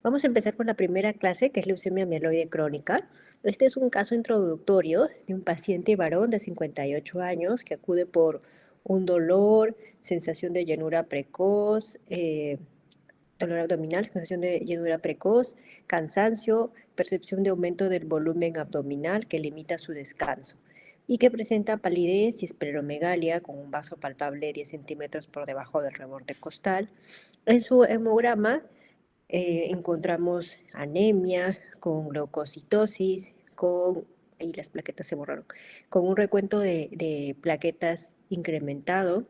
Vamos a empezar por la primera clase, que es leucemia mieloide crónica. Este es un caso introductorio de un paciente varón de 58 años que acude por un dolor, sensación de llenura precoz, dolor abdominal, sensación de llenura precoz, cansancio, percepción de aumento del volumen abdominal que limita su descanso y que presenta palidez y esplenomegalia con un vaso palpable 10 centímetros por debajo del reborde costal. En su hemograma encontramos anemia con leucocitosis, y las plaquetas se borraron, con un recuento de plaquetas incrementado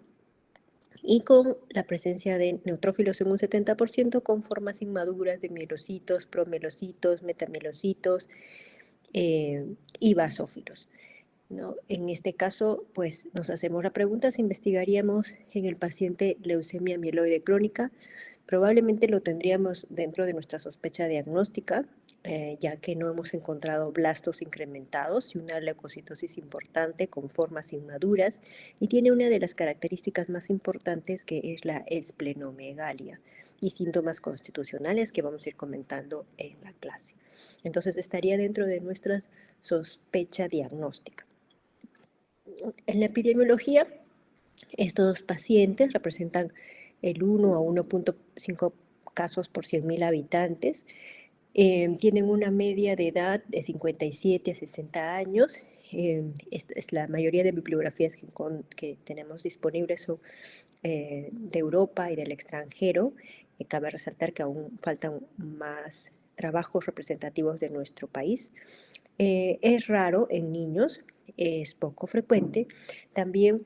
y con la presencia de neutrófilos en un 70% con formas inmaduras de mielocitos, promielocitos, metamielocitos y basófilos, ¿no? En este caso, pues nos hacemos la pregunta si investigaríamos en el paciente leucemia mieloide crónica. Probablemente lo tendríamos dentro de nuestra sospecha diagnóstica, ya que no hemos encontrado blastos incrementados y una leucocitosis importante con formas inmaduras, y tiene una de las características más importantes, que es la esplenomegalia y síntomas constitucionales que vamos a ir comentando en la clase. Entonces estaría dentro de nuestra sospecha diagnóstica. En la epidemiología, estos pacientes representan el 1 a 1.5 casos por 100.000 habitantes. Tienen una media de edad de 57 a 60 años. Es la mayoría de bibliografías que tenemos disponibles son de Europa y del extranjero. Cabe resaltar que aún faltan más trabajos representativos de nuestro país. Es raro en niños, es poco frecuente. También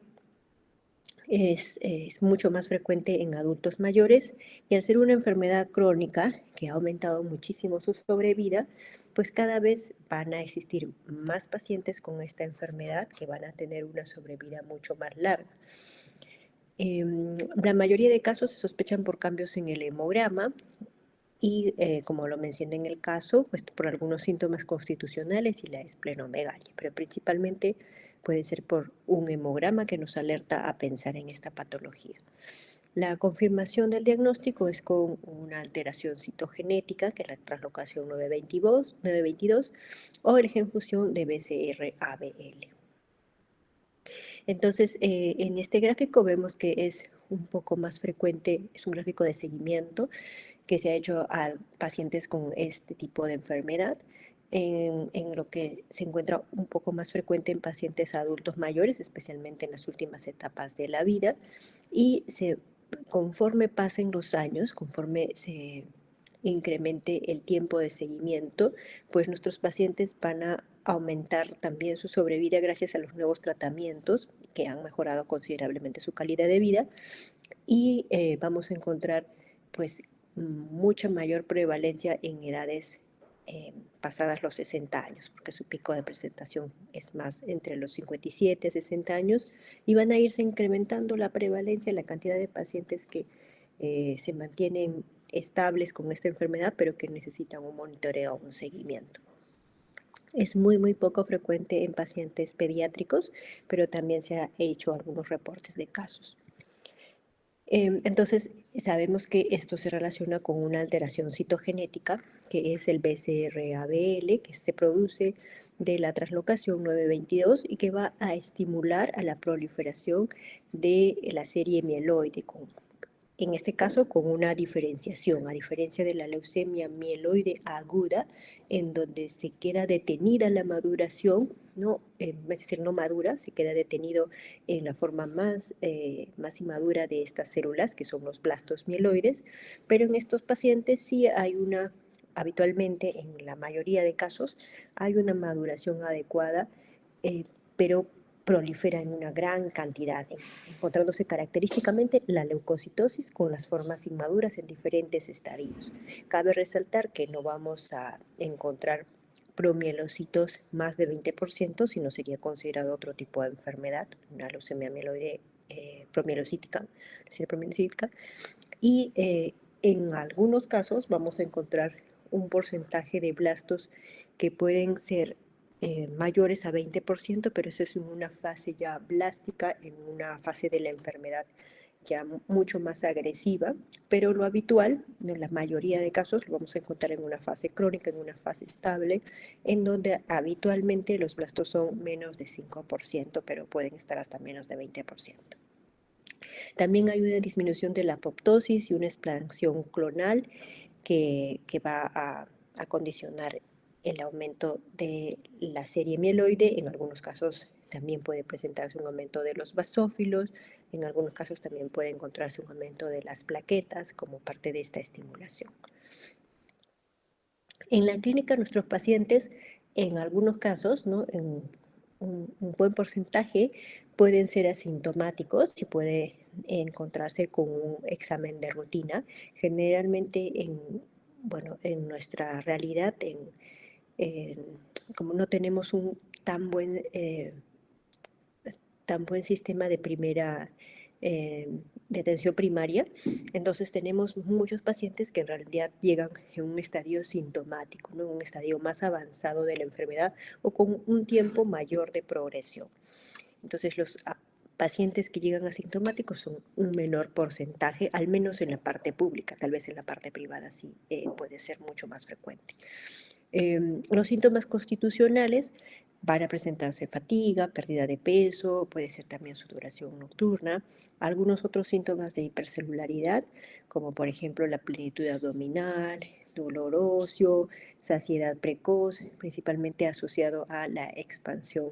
es mucho más frecuente en adultos mayores, y al ser una enfermedad crónica que ha aumentado muchísimo su sobrevida, pues cada vez van a existir más pacientes con esta enfermedad que van a tener una sobrevida mucho más larga. La mayoría de casos se sospechan por cambios en el hemograma y, como lo mencioné en el caso, pues por algunos síntomas constitucionales y la esplenomegalia, pero principalmente puede ser por un hemograma que nos alerta a pensar en esta patología. La confirmación del diagnóstico es con una alteración citogenética, que es la translocación 922 o el gen fusión de BCR-ABL. Entonces, en este gráfico vemos que es un poco más frecuente, es un gráfico de seguimiento que se ha hecho a pacientes con este tipo de enfermedad, en lo que se encuentra un poco más frecuente en pacientes adultos mayores, especialmente en las últimas etapas de la vida, y conforme pasen los años, conforme se incremente el tiempo de seguimiento, pues nuestros pacientes van a aumentar también su sobrevida gracias a los nuevos tratamientos que han mejorado considerablemente su calidad de vida, y vamos a encontrar pues mucha mayor prevalencia en edades pasadas los 60 años, porque su pico de presentación es más entre los 57 y 60 años, y van a irse incrementando la prevalencia, la cantidad de pacientes que se mantienen estables con esta enfermedad, pero que necesitan un monitoreo, un seguimiento. Es muy poco frecuente en pacientes pediátricos, pero también se ha hecho algunos reportes de casos. Entonces, sabemos que esto se relaciona con una alteración citogenética, que es el BCR-ABL, que se produce de la translocación 922 y que va a estimular a la proliferación de la serie mieloide, en este caso con una diferenciación, a diferencia de la leucemia mieloide aguda, en donde se queda detenida la maduración, ¿no? Es decir, no madura, se queda detenido en la forma más inmadura de estas células, que son los blastos mieloides, pero en estos pacientes sí hay habitualmente en la mayoría de casos, hay una maduración adecuada, pero prolifera en una gran cantidad, encontrándose característicamente la leucocitosis con las formas inmaduras en diferentes estadios. Cabe resaltar que no vamos a encontrar promielocitos más de 20%, sino sería considerado otro tipo de enfermedad, una leucemia mieloide promielocítica, y en algunos casos vamos a encontrar un porcentaje de blastos que pueden ser mayores a 20%, pero eso es en una fase ya blástica, en una fase de la enfermedad ya mucho más agresiva, pero lo habitual, en la mayoría de casos, lo vamos a encontrar en una fase crónica, en una fase estable, en donde habitualmente los blastos son menos de 5%, pero pueden estar hasta menos de 20%. También hay una disminución de la apoptosis y una expansión clonal que va a condicionar el aumento de la serie mieloide. En algunos casos también puede presentarse un aumento de los basófilos, en algunos casos también puede encontrarse un aumento de las plaquetas como parte de esta estimulación. En la clínica nuestros pacientes, en algunos casos, ¿no? En un buen porcentaje, pueden ser asintomáticos y puede encontrarse con un examen de rutina. Generalmente bueno, en nuestra realidad, como no tenemos un tan buen sistema de de atención primaria, entonces tenemos muchos pacientes que en realidad llegan en un estadio sintomático, ¿no? Un estadio más avanzado de la enfermedad o con un tiempo mayor de progresión. Entonces los pacientes que llegan asintomáticos son un menor porcentaje, al menos en la parte pública, tal vez en la parte privada sí puede ser mucho más frecuente. Los síntomas constitucionales van a presentarse fatiga, pérdida de peso, puede ser también sudoración nocturna, algunos otros síntomas de hipercelularidad, como por ejemplo la plenitud abdominal, dolor óseo, saciedad precoz, principalmente asociado a la expansión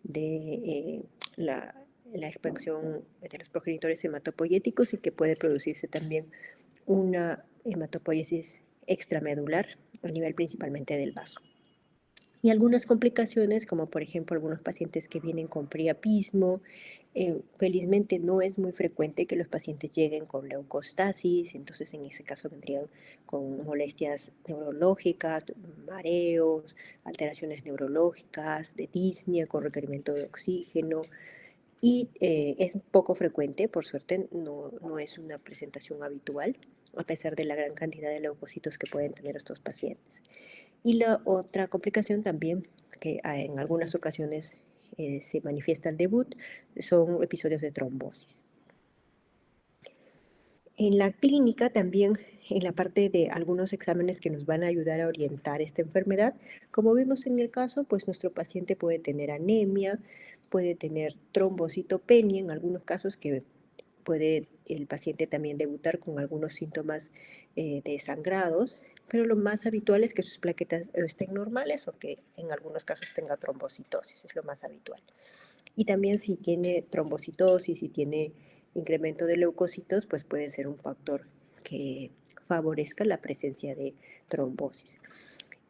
de la expansión de los progenitores hematopoyéticos y que puede producirse también una hematopoiesis extramedular a nivel principalmente del vaso. Y algunas complicaciones, como por ejemplo algunos pacientes que vienen con priapismo, felizmente no es muy frecuente que los pacientes lleguen con leucostasis, entonces en ese caso vendrían con molestias neurológicas, mareos, alteraciones neurológicas, de disnea con requerimiento de oxígeno, y es poco frecuente, por suerte no es una presentación habitual, a pesar de la gran cantidad de leucocitos que pueden tener estos pacientes. Y la otra complicación también, que en algunas ocasiones se manifiesta al debut, son episodios de trombosis. En la clínica también, en la parte de algunos exámenes que nos van a ayudar a orientar esta enfermedad, como vimos en el caso, pues nuestro paciente puede tener anemia, puede tener trombocitopenia, en algunos casos que puede el paciente también debutar con algunos síntomas de sangrados, pero lo más habitual es que sus plaquetas estén normales o que en algunos casos tenga trombocitosis, es lo más habitual. Y también si tiene trombocitosis, si tiene incremento de leucocitos, pues puede ser un factor que favorezca la presencia de trombosis.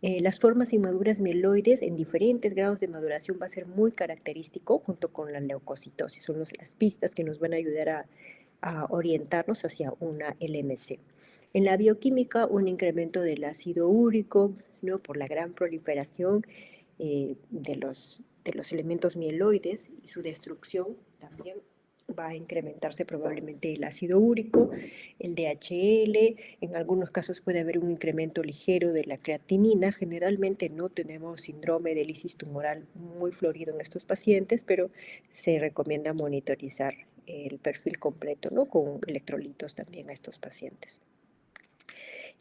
Las formas inmaduras mieloides en diferentes grados de maduración va a ser muy característico junto con la leucocitosis. Son las pistas que nos van a ayudar a orientarnos hacia una LMC. En la bioquímica, un incremento del ácido úrico, ¿no? Por la gran proliferación de los elementos mieloides y su destrucción también va a incrementarse probablemente el ácido úrico, el DHL, en algunos casos puede haber un incremento ligero de la creatinina, generalmente no tenemos síndrome de lisis tumoral muy florido en estos pacientes, pero se recomienda monitorizar el perfil completo, ¿no? Con electrolitos también a estos pacientes.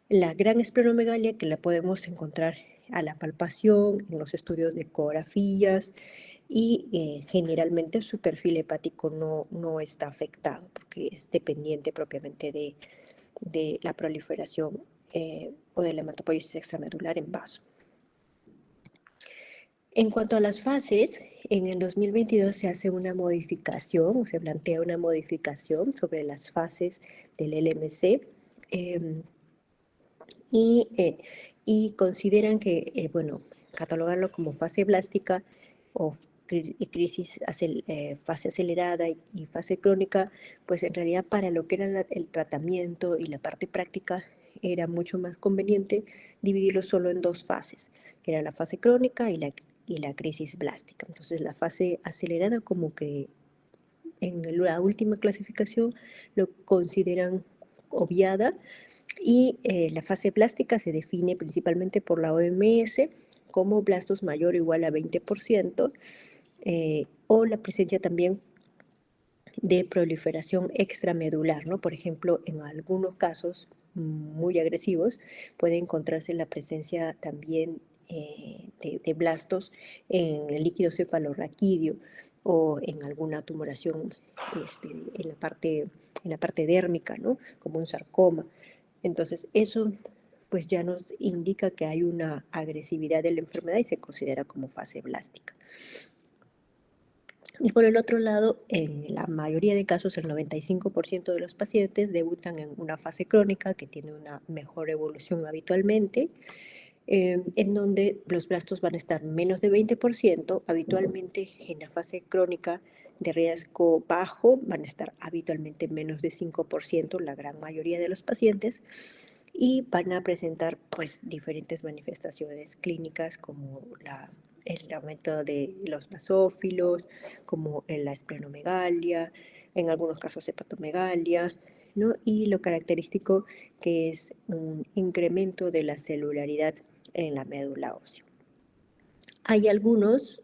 La gran esplenomegalia que la podemos encontrar a la palpación, en los estudios de ecografías y generalmente su perfil hepático no está afectado porque es dependiente propiamente de la proliferación o de la hematopoiesis extramedular en vaso. En cuanto a las fases, en el 2022 se hace una modificación, o se plantea una modificación sobre las fases del LMC. Y consideran que, bueno, catalogarlo como fase blástica o fase acelerada y fase crónica, pues en realidad para lo que era el tratamiento y la parte práctica era mucho más conveniente dividirlo solo en dos fases, que era la fase crónica y la crisis blástica. Entonces la fase acelerada como que en la última clasificación lo consideran obviada y la fase plástica se define principalmente por la OMS como blastos mayor o igual a 20%, o la presencia también de proliferación extramedular, ¿no? Por ejemplo, en algunos casos muy agresivos puede encontrarse la presencia también de blastos en el líquido cefalorraquídeo o en alguna tumoración en la parte dérmica, ¿no? Como un sarcoma. Entonces, eso pues ya nos indica que hay una agresividad de la enfermedad y se considera como fase blástica. Y por el otro lado, en la mayoría de casos, el 95% de los pacientes debutan en una fase crónica que tiene una mejor evolución habitualmente, en donde los blastos van a estar menos de 20%, habitualmente en la fase crónica de riesgo bajo van a estar habitualmente menos de 5%, la gran mayoría de los pacientes, y van a presentar pues diferentes manifestaciones clínicas como el aumento de los basófilos, como en la esplenomegalia, en algunos casos hepatomegalia, ¿no? Y lo característico que es un incremento de la celularidad en la médula ósea. Hay algunos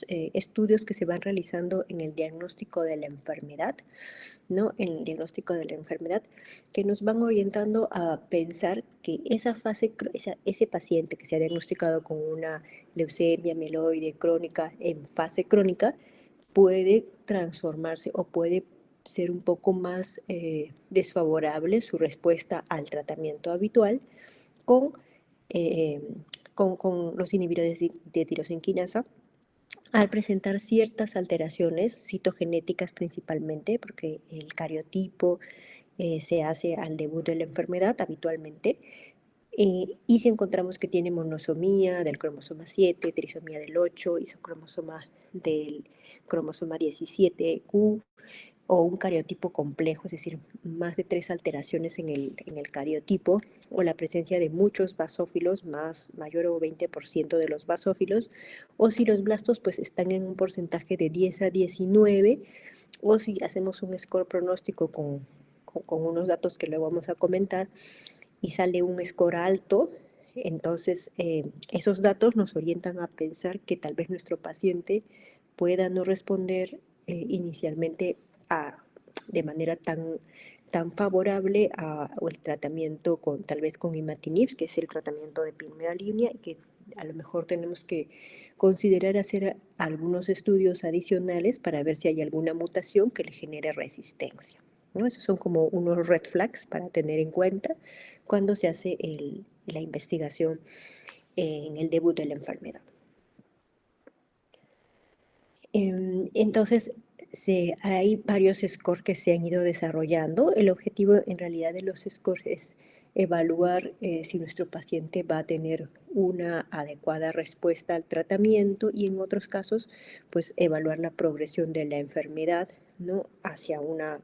estudios que se van realizando en el diagnóstico de la enfermedad, ¿no? En el diagnóstico de la enfermedad, que nos van orientando a pensar que ese paciente que se ha diagnosticado con una leucemia mieloide crónica en fase crónica puede transformarse o puede ser un poco más desfavorable su respuesta al tratamiento habitual con, eh, con los inhibidores de tirosinquinasa al presentar ciertas alteraciones citogenéticas principalmente, porque el cariotipo se hace al debut de la enfermedad habitualmente, y si encontramos que tiene monosomía del cromosoma 7, trisomía del 8, isocromosoma del cromosoma 17q, o un cariotipo complejo, es decir, más de 3 alteraciones en el cariotipo, o la presencia de muchos basófilos, mayor o 20% de los basófilos, o si los blastos pues están en un porcentaje de 10 a 19, o si hacemos un score pronóstico con unos datos que luego vamos a comentar, y sale un score alto, entonces esos datos nos orientan a pensar que tal vez nuestro paciente pueda no responder inicialmente a, de manera tan favorable al tratamiento tal vez con imatinib, que es el tratamiento de primera línea, y que a lo mejor tenemos que considerar hacer algunos estudios adicionales para ver si hay alguna mutación que le genere resistencia, ¿no? Esos son como unos red flags para tener en cuenta cuando se hace la investigación en el debut de la enfermedad. Entonces, hay varios scores que se han ido desarrollando. El objetivo en realidad de los scores es evaluar si nuestro paciente va a tener una adecuada respuesta al tratamiento y en otros casos, pues evaluar la progresión de la enfermedad, ¿no? hacia una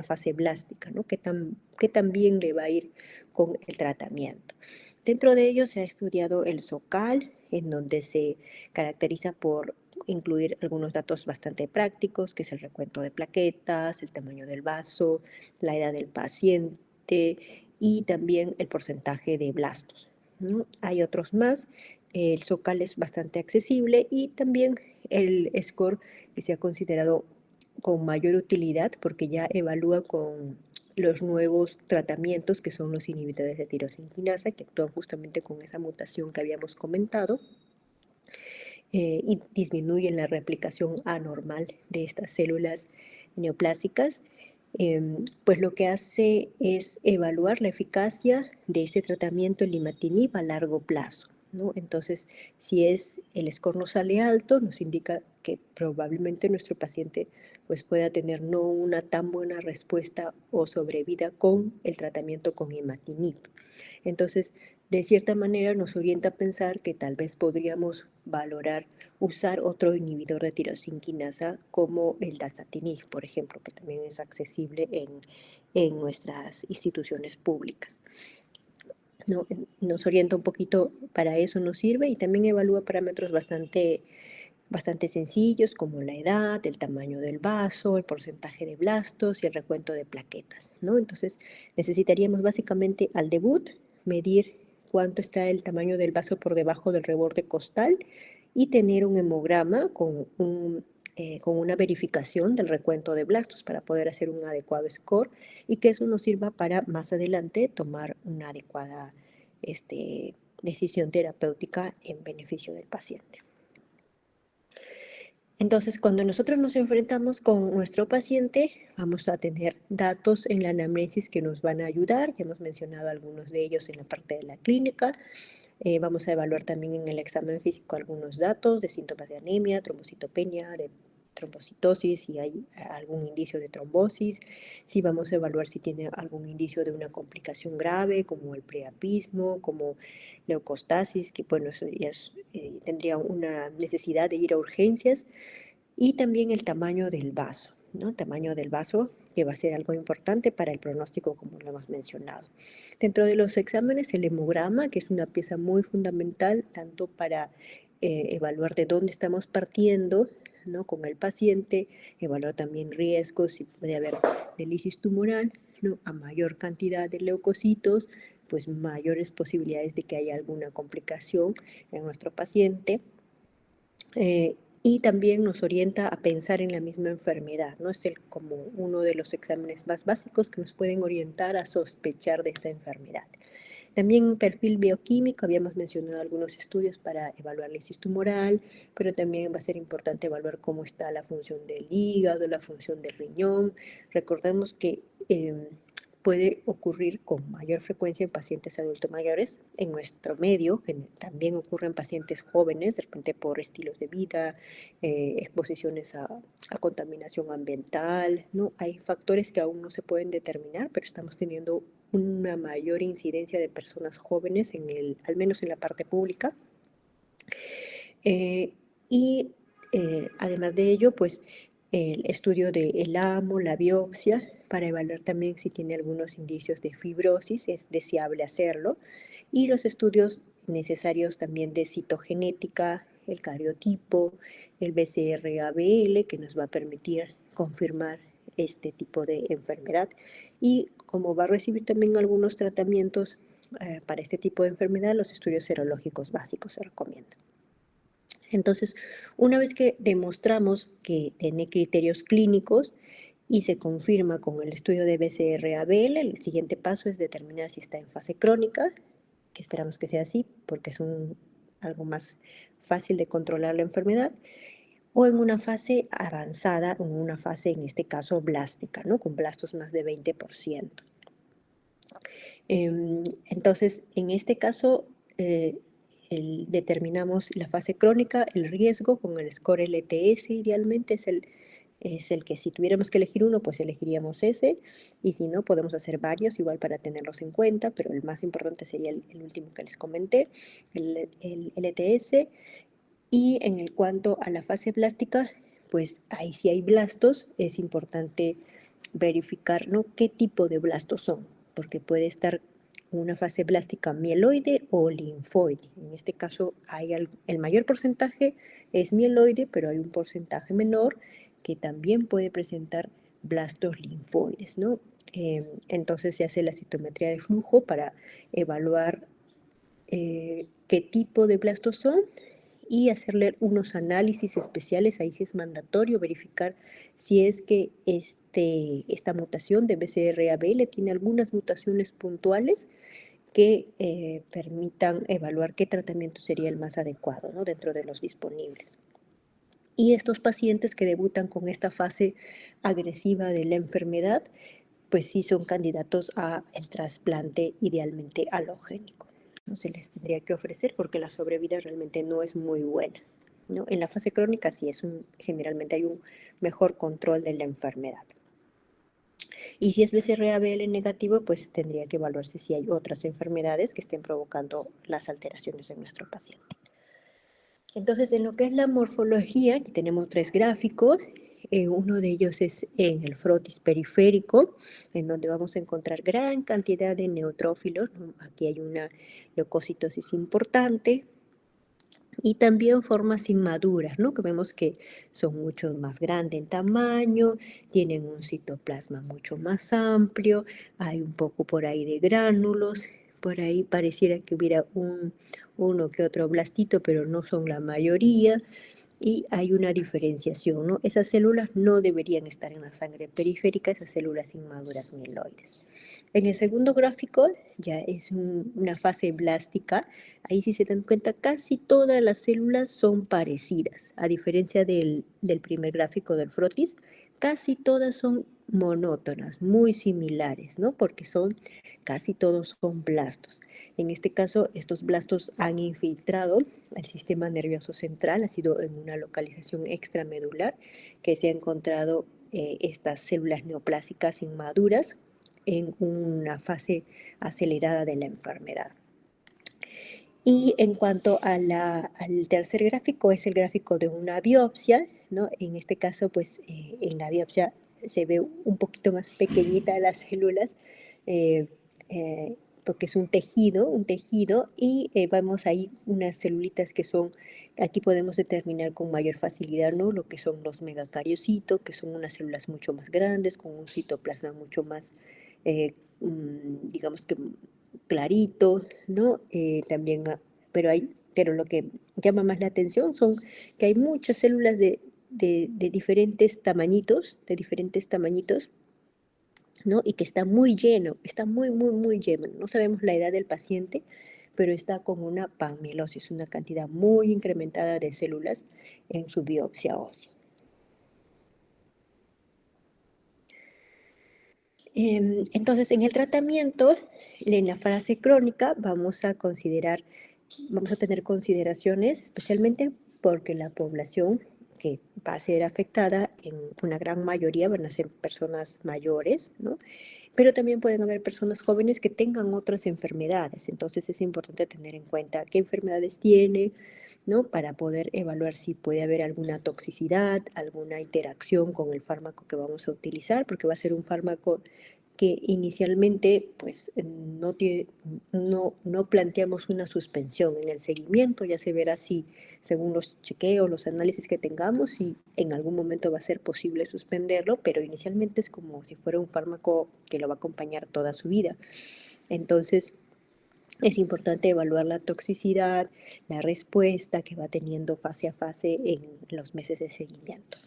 fase blástica, ¿no? ¿Qué tan bien le va a ir con el tratamiento? Dentro de ello se ha estudiado el SOCAL, en donde se caracteriza por incluir algunos datos bastante prácticos, que es el recuento de plaquetas, el tamaño del vaso, la edad del paciente y también el porcentaje de blastos, ¿no? Hay otros más. El SOCAL es bastante accesible y también el SCORE, que se ha considerado con mayor utilidad porque ya evalúa con los nuevos tratamientos que son los inhibidores de tirosinquinasa, que actúan justamente con esa mutación que habíamos comentado, y disminuyen la replicación anormal de estas células neoplásicas. Pues lo que hace es evaluar la eficacia de este tratamiento, el imatinib, a largo plazo, ¿no? Entonces, si el score no sale alto, nos indica que probablemente nuestro paciente pues, pueda tener no una tan buena respuesta o sobrevida con el tratamiento con imatinib. Entonces, de cierta manera nos orienta a pensar que tal vez podríamos valorar usar otro inhibidor de tirosinquinasa como el dasatinib, por ejemplo, que también es accesible en nuestras instituciones públicas, ¿no? Nos orienta un poquito, para eso nos sirve, y también evalúa parámetros bastante sencillos como la edad, el tamaño del vaso, el porcentaje de blastos y el recuento de plaquetas, ¿no? Entonces necesitaríamos básicamente al debut medir cuánto está el tamaño del vaso por debajo del reborde costal y tener un hemograma con con una verificación del recuento de blastos para poder hacer un adecuado score y que eso nos sirva para más adelante tomar una adecuada decisión terapéutica en beneficio del paciente. Entonces, cuando nosotros nos enfrentamos con nuestro paciente, vamos a tener datos en la anamnesis que nos van a ayudar. Ya hemos mencionado algunos de ellos en la parte de la clínica. Vamos a evaluar también en el examen físico algunos datos de síntomas de anemia, trombocitopenia, de trombocitosis, si hay algún indicio de trombosis. Sí, vamos a evaluar si tiene algún indicio de una complicación grave, como el priapismo, como leucostasis, que bueno, eso ya tendría una necesidad de ir a urgencias. Y también el tamaño del vaso, ¿no? El tamaño del vaso, que va a ser algo importante para el pronóstico, como lo hemos mencionado. Dentro de los exámenes, el hemograma, que es una pieza muy fundamental, tanto para evaluar de dónde estamos partiendo, ¿no? Con el paciente, evaluar también riesgos, si puede haber lisis tumoral, ¿no? A mayor cantidad de leucocitos, pues mayores posibilidades de que haya alguna complicación en nuestro paciente. Y también nos orienta a pensar en la misma enfermedad, ¿no? Es como uno de los exámenes más básicos que nos pueden orientar a sospechar de esta enfermedad. También un perfil bioquímico, habíamos mencionado algunos estudios para evaluar la lisis tumoral, pero también va a ser importante evaluar cómo está la función del hígado, la función del riñón. Recordemos que puede ocurrir con mayor frecuencia en pacientes adultos mayores. En nuestro medio, que también ocurre en pacientes jóvenes, de repente por estilos de vida, exposiciones a contaminación ambiental, ¿no? Hay factores que aún no se pueden determinar, pero estamos teniendo una mayor incidencia de personas jóvenes, al menos en la parte pública. Y además de ello, pues el estudio del amo, la biopsia, para evaluar también si tiene algunos indicios de fibrosis, es deseable hacerlo, y los estudios necesarios también de citogenética, el cariotipo, el BCR-ABL, que nos va a permitir confirmar este tipo de enfermedad, y como va a recibir también algunos tratamientos para este tipo de enfermedad, los estudios serológicos básicos se recomiendan. Entonces, una vez que demostramos que tiene criterios clínicos y se confirma con el estudio de BCR-ABL, el siguiente paso es determinar si está en fase crónica, que esperamos que sea así porque es algo más fácil de controlar la enfermedad, o en una fase avanzada, en una fase en este caso blástica, ¿no? Con blastos más de 20%. Entonces, en este caso, determinamos la fase crónica, el riesgo con el score LTS idealmente es el que si tuviéramos que elegir uno, pues elegiríamos ese, y si no, podemos hacer varios igual para tenerlos en cuenta, pero el más importante sería el último que les comenté, el LTS. Y en el cuanto a la fase blástica, pues ahí si hay blastos, es importante verificar, ¿no? qué tipo de blastos son, porque puede estar una fase blástica mieloide o linfoide. En este caso, el mayor porcentaje es mieloide, pero hay un porcentaje menor que también puede presentar blastos linfoides, ¿no? Entonces se hace la citometría de flujo para evaluar qué tipo de blastos son y hacerle unos análisis especiales, ahí sí es mandatorio verificar si es que esta mutación de BCR-ABL tiene algunas mutaciones puntuales que permitan evaluar qué tratamiento sería el más adecuado, ¿no? Dentro de los disponibles. Y estos pacientes que debutan con esta fase agresiva de la enfermedad, pues sí son candidatos a el trasplante idealmente halogénico. No se les tendría que ofrecer porque la sobrevida realmente no es muy buena, ¿no? En la fase crónica sí generalmente hay un mejor control de la enfermedad. Y si es BCR-ABL negativo, pues tendría que evaluarse si hay otras enfermedades que estén provocando las alteraciones en nuestro paciente. Entonces, en lo que es la morfología, aquí tenemos 3 gráficos. Uno de ellos es en el frotis periférico, en donde vamos a encontrar gran cantidad de neutrófilos, ¿no? Aquí hay una leucocitosis importante y también formas inmaduras, ¿no? Que vemos que son mucho más grandes en tamaño, tienen un citoplasma mucho más amplio, hay un poco por ahí de gránulos, por ahí pareciera que hubiera uno que otro blastito, pero no son la mayoría. y hay una diferenciación, ¿no? Esas células no deberían estar en la sangre periférica, esas células inmaduras mieloides. En el segundo gráfico ya es una fase blástica. Ahí si se dan cuenta, casi todas las células son parecidas, a diferencia del primer gráfico del frotis, casi todas son monótonas, muy similares, ¿no? Porque casi todos son blastos. En este caso, estos blastos han infiltrado el sistema nervioso central, ha sido en una localización extramedular que se ha encontrado estas células neoplásicas inmaduras en una fase acelerada de la enfermedad. Y en cuanto al tercer gráfico, es el gráfico de una biopsia, ¿no? En este caso, pues en la biopsia se ve un poquito más pequeñita las células, eh, porque es un tejido, y vemos ahí unas celulitas que son, aquí podemos determinar con mayor facilidad, ¿no? Lo que son los megacariocitos, que son unas células mucho más grandes, con un citoplasma mucho más, digamos que clarito, ¿no? También, pero lo que llama más la atención son que hay muchas células de diferentes tamañitos, ¿no? Y que está muy lleno, está muy, muy, muy lleno. No sabemos la edad del paciente, pero está con una panmilosis, una cantidad muy incrementada de células en su biopsia ósea. Entonces, en el tratamiento, en la fase crónica, vamos a tener consideraciones, especialmente porque la población que va a ser afectada, en una gran mayoría van a ser personas mayores, ¿no? Pero también pueden haber personas jóvenes que tengan otras enfermedades. Entonces es importante tener en cuenta qué enfermedades tiene, ¿no? Para poder evaluar si puede haber alguna toxicidad, alguna interacción con el fármaco que vamos a utilizar, porque va a ser un fármaco que inicialmente pues no planteamos una suspensión en el seguimiento, ya se verá si según los chequeos, los análisis que tengamos, si en algún momento va a ser posible suspenderlo, pero inicialmente es como si fuera un fármaco que lo va a acompañar toda su vida. Entonces, es importante evaluar la toxicidad, la respuesta que va teniendo fase a fase en los meses de seguimiento.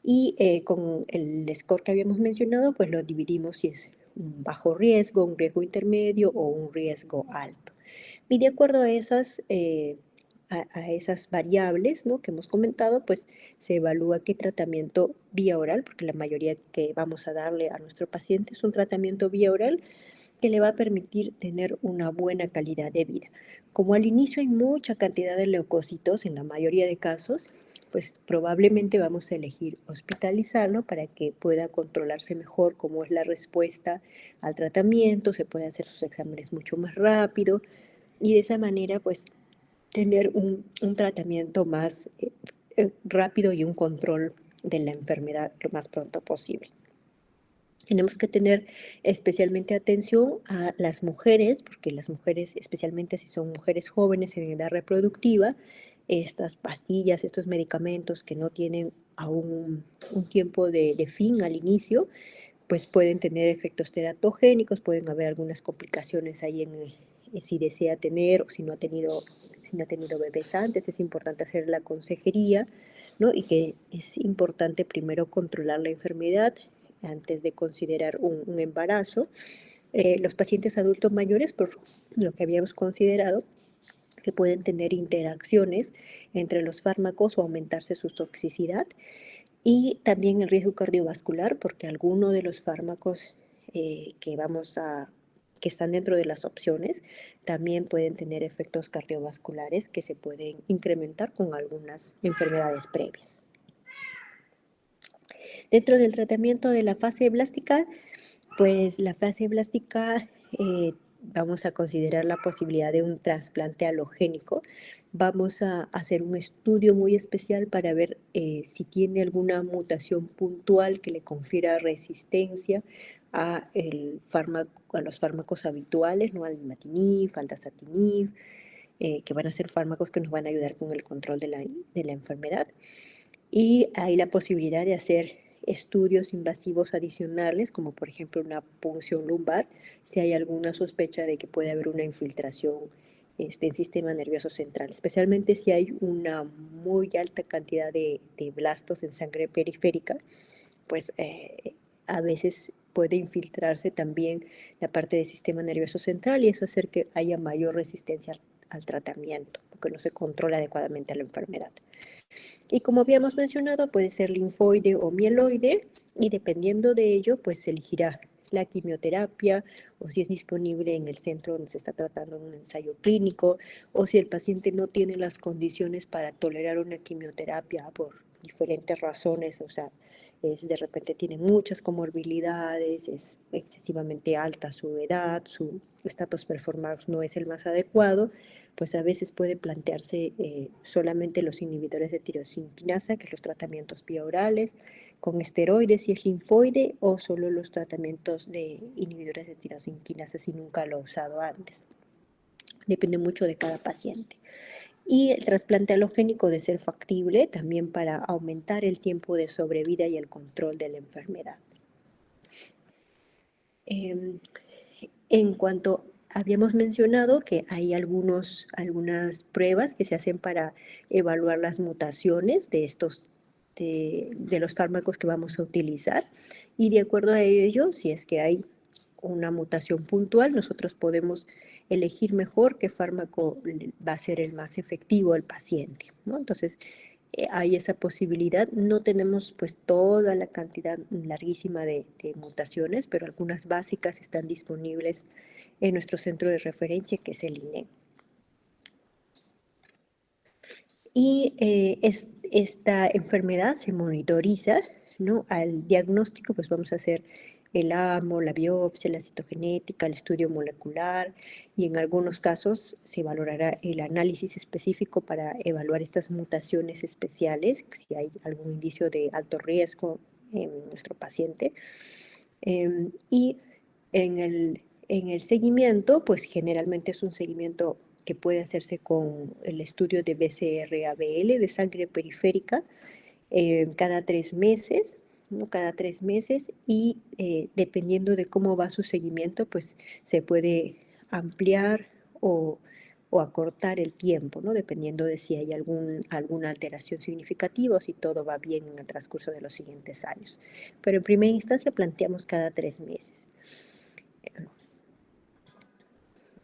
Y con el score que habíamos mencionado, pues lo dividimos si es un bajo riesgo, un riesgo intermedio o un riesgo alto. Y de acuerdo a esas variables, ¿no? Que hemos comentado, pues se evalúa qué tratamiento vía oral, porque la mayoría que vamos a darle a nuestro paciente es un tratamiento vía oral que le va a permitir tener una buena calidad de vida. Como al inicio hay mucha cantidad de leucocitos en la mayoría de casos, pues probablemente vamos a elegir hospitalizarlo para que pueda controlarse mejor cómo es la respuesta al tratamiento, se pueden hacer sus exámenes mucho más rápido y de esa manera pues tener un tratamiento más rápido y un control de la enfermedad lo más pronto posible. Tenemos que tener especialmente atención a las mujeres, porque las mujeres, especialmente si son mujeres jóvenes en edad reproductiva, estas pastillas, estos medicamentos que no tienen aún un tiempo de fin al inicio, pues pueden tener efectos teratogénicos, pueden haber algunas complicaciones ahí si desea tener o si no ha tenido bebés antes, es importante hacer la consejería, ¿no? Y que es importante primero controlar la enfermedad antes de considerar un embarazo. Los pacientes adultos mayores, por lo que habíamos considerado, que pueden tener interacciones entre los fármacos o aumentarse su toxicidad, y también el riesgo cardiovascular, porque algunos de los fármacos que están dentro de las opciones también pueden tener efectos cardiovasculares que se pueden incrementar con algunas enfermedades previas. Dentro del tratamiento de la fase blástica, pues la fase blástica vamos a considerar la posibilidad de un trasplante alogénico. Vamos a hacer un estudio muy especial para ver si tiene alguna mutación puntual que le confiera resistencia a los fármacos habituales, ¿no? Al imatinib, al dasatinib, que van a ser fármacos que nos van a ayudar con el control de la enfermedad. Y hay la posibilidad de hacer estudios invasivos adicionales, como por ejemplo una punción lumbar, si hay alguna sospecha de que puede haber una infiltración en sistema nervioso central, especialmente si hay una muy alta cantidad de blastos en sangre periférica, pues a veces puede infiltrarse también la parte del sistema nervioso central y eso hacer que haya mayor resistencia al tratamiento, porque no se controla adecuadamente la enfermedad. Y como habíamos mencionado, puede ser linfoide o mieloide y dependiendo de ello, pues se elegirá la quimioterapia o si es disponible en el centro donde se está tratando un ensayo clínico o si el paciente no tiene las condiciones para tolerar una quimioterapia por diferentes razones, o sea, de repente tiene muchas comorbilidades, es excesivamente alta su edad, su estatus performance no es el más adecuado, pues a veces puede plantearse solamente los inhibidores de tirosinquinasa, que es los tratamientos bioorales, con esteroides si es linfoide, o solo los tratamientos de inhibidores de tirosinquinasa si nunca lo ha usado antes. Depende mucho de cada paciente. Y el trasplante alogénico de ser factible también para aumentar el tiempo de sobrevida y el control de la enfermedad. En cuanto habíamos mencionado que hay algunas pruebas que se hacen para evaluar las mutaciones de los fármacos que vamos a utilizar y de acuerdo a ello, si es que hay una mutación puntual, nosotros podemos elegir mejor qué fármaco va a ser el más efectivo al paciente, ¿no? Entonces, hay esa posibilidad. No tenemos pues toda la cantidad larguísima de mutaciones, pero algunas básicas están disponibles en nuestro centro de referencia, que es el INE. Y esta enfermedad se monitoriza, ¿no? Al diagnóstico, pues vamos a hacer el AMO, la biopsia, la citogenética, el estudio molecular y en algunos casos se valorará el análisis específico para evaluar estas mutaciones especiales, si hay algún indicio de alto riesgo en nuestro paciente. Y en el seguimiento, pues generalmente es un seguimiento que puede hacerse con el estudio de BCR-ABL de sangre periférica cada 3 meses, ¿no? Cada 3 meses y dependiendo de cómo va su seguimiento, pues se puede ampliar o acortar el tiempo, ¿no? Dependiendo de si hay alguna alteración significativa o si todo va bien en el transcurso de los siguientes años. Pero en primera instancia planteamos cada 3 meses.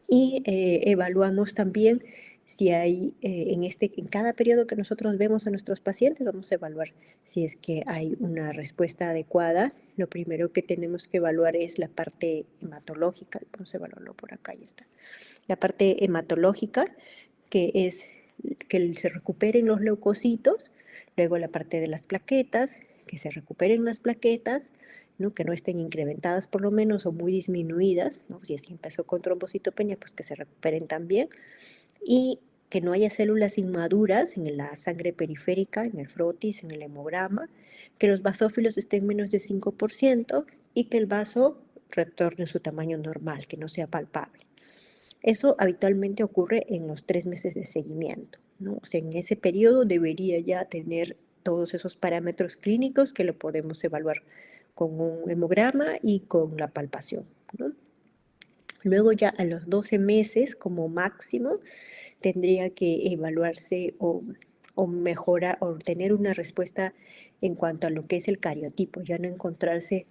Y evaluamos también si hay, en cada periodo que nosotros vemos a nuestros pacientes, vamos a evaluar si es que hay una respuesta adecuada. Lo primero que tenemos que evaluar es la parte hematológica. Vamos a evaluarlo por acá, ya está. La parte hematológica, que es que se recuperen los leucocitos, luego la parte de las plaquetas, que se recuperen las plaquetas, ¿no? Que no estén incrementadas por lo menos o muy disminuidas, ¿no? Si es que empezó con trombocitopenia, pues que se recuperen también, y que no haya células inmaduras en la sangre periférica, en el frotis, en el hemograma, que los basófilos estén menos de 5% y que el vaso retorne a su tamaño normal, que no sea palpable. Eso habitualmente ocurre en los 3 meses de seguimiento, ¿no? O sea, en ese periodo debería ya tener todos esos parámetros clínicos que lo podemos evaluar con un hemograma y con la palpación, ¿no? Luego ya a los 12 meses como máximo tendría que evaluarse o mejorar o tener una respuesta en cuanto a lo que es el cariotipo, ya no encontrarse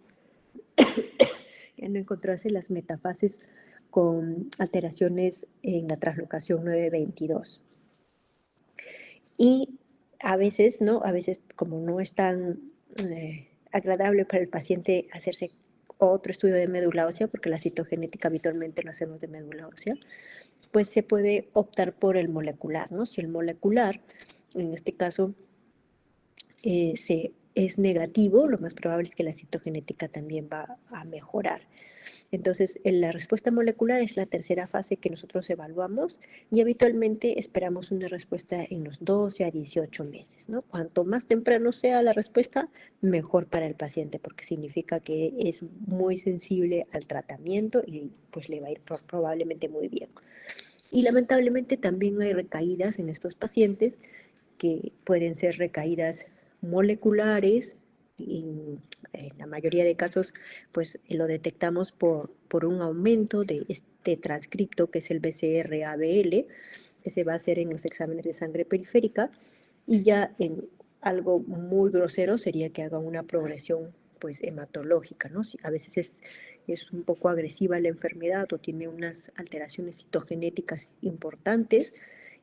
las metafases con alteraciones en la translocación 922. Y a veces, ¿no? A veces como no es tan agradable para el paciente hacerse otro estudio de médula ósea, porque la citogenética habitualmente lo hacemos de médula ósea, pues se puede optar por el molecular, ¿no? Si el molecular, en este caso, es negativo, lo más probable es que la citogenética también va a mejorar. Entonces, la respuesta molecular es la tercera fase que nosotros evaluamos y habitualmente esperamos una respuesta en los 12 a 18 meses, ¿no? Cuanto más temprano sea la respuesta, mejor para el paciente, porque significa que es muy sensible al tratamiento y pues le va a ir probablemente muy bien. Y lamentablemente también hay recaídas en estos pacientes que pueden ser recaídas moleculares, y en la mayoría de casos pues lo detectamos por un aumento de transcripto, que es el BCR-ABL, que se va a hacer en los exámenes de sangre periférica, y ya en algo muy grosero sería que haga una progresión pues hematológica, ¿no? A veces es un poco agresiva la enfermedad o tiene unas alteraciones citogenéticas importantes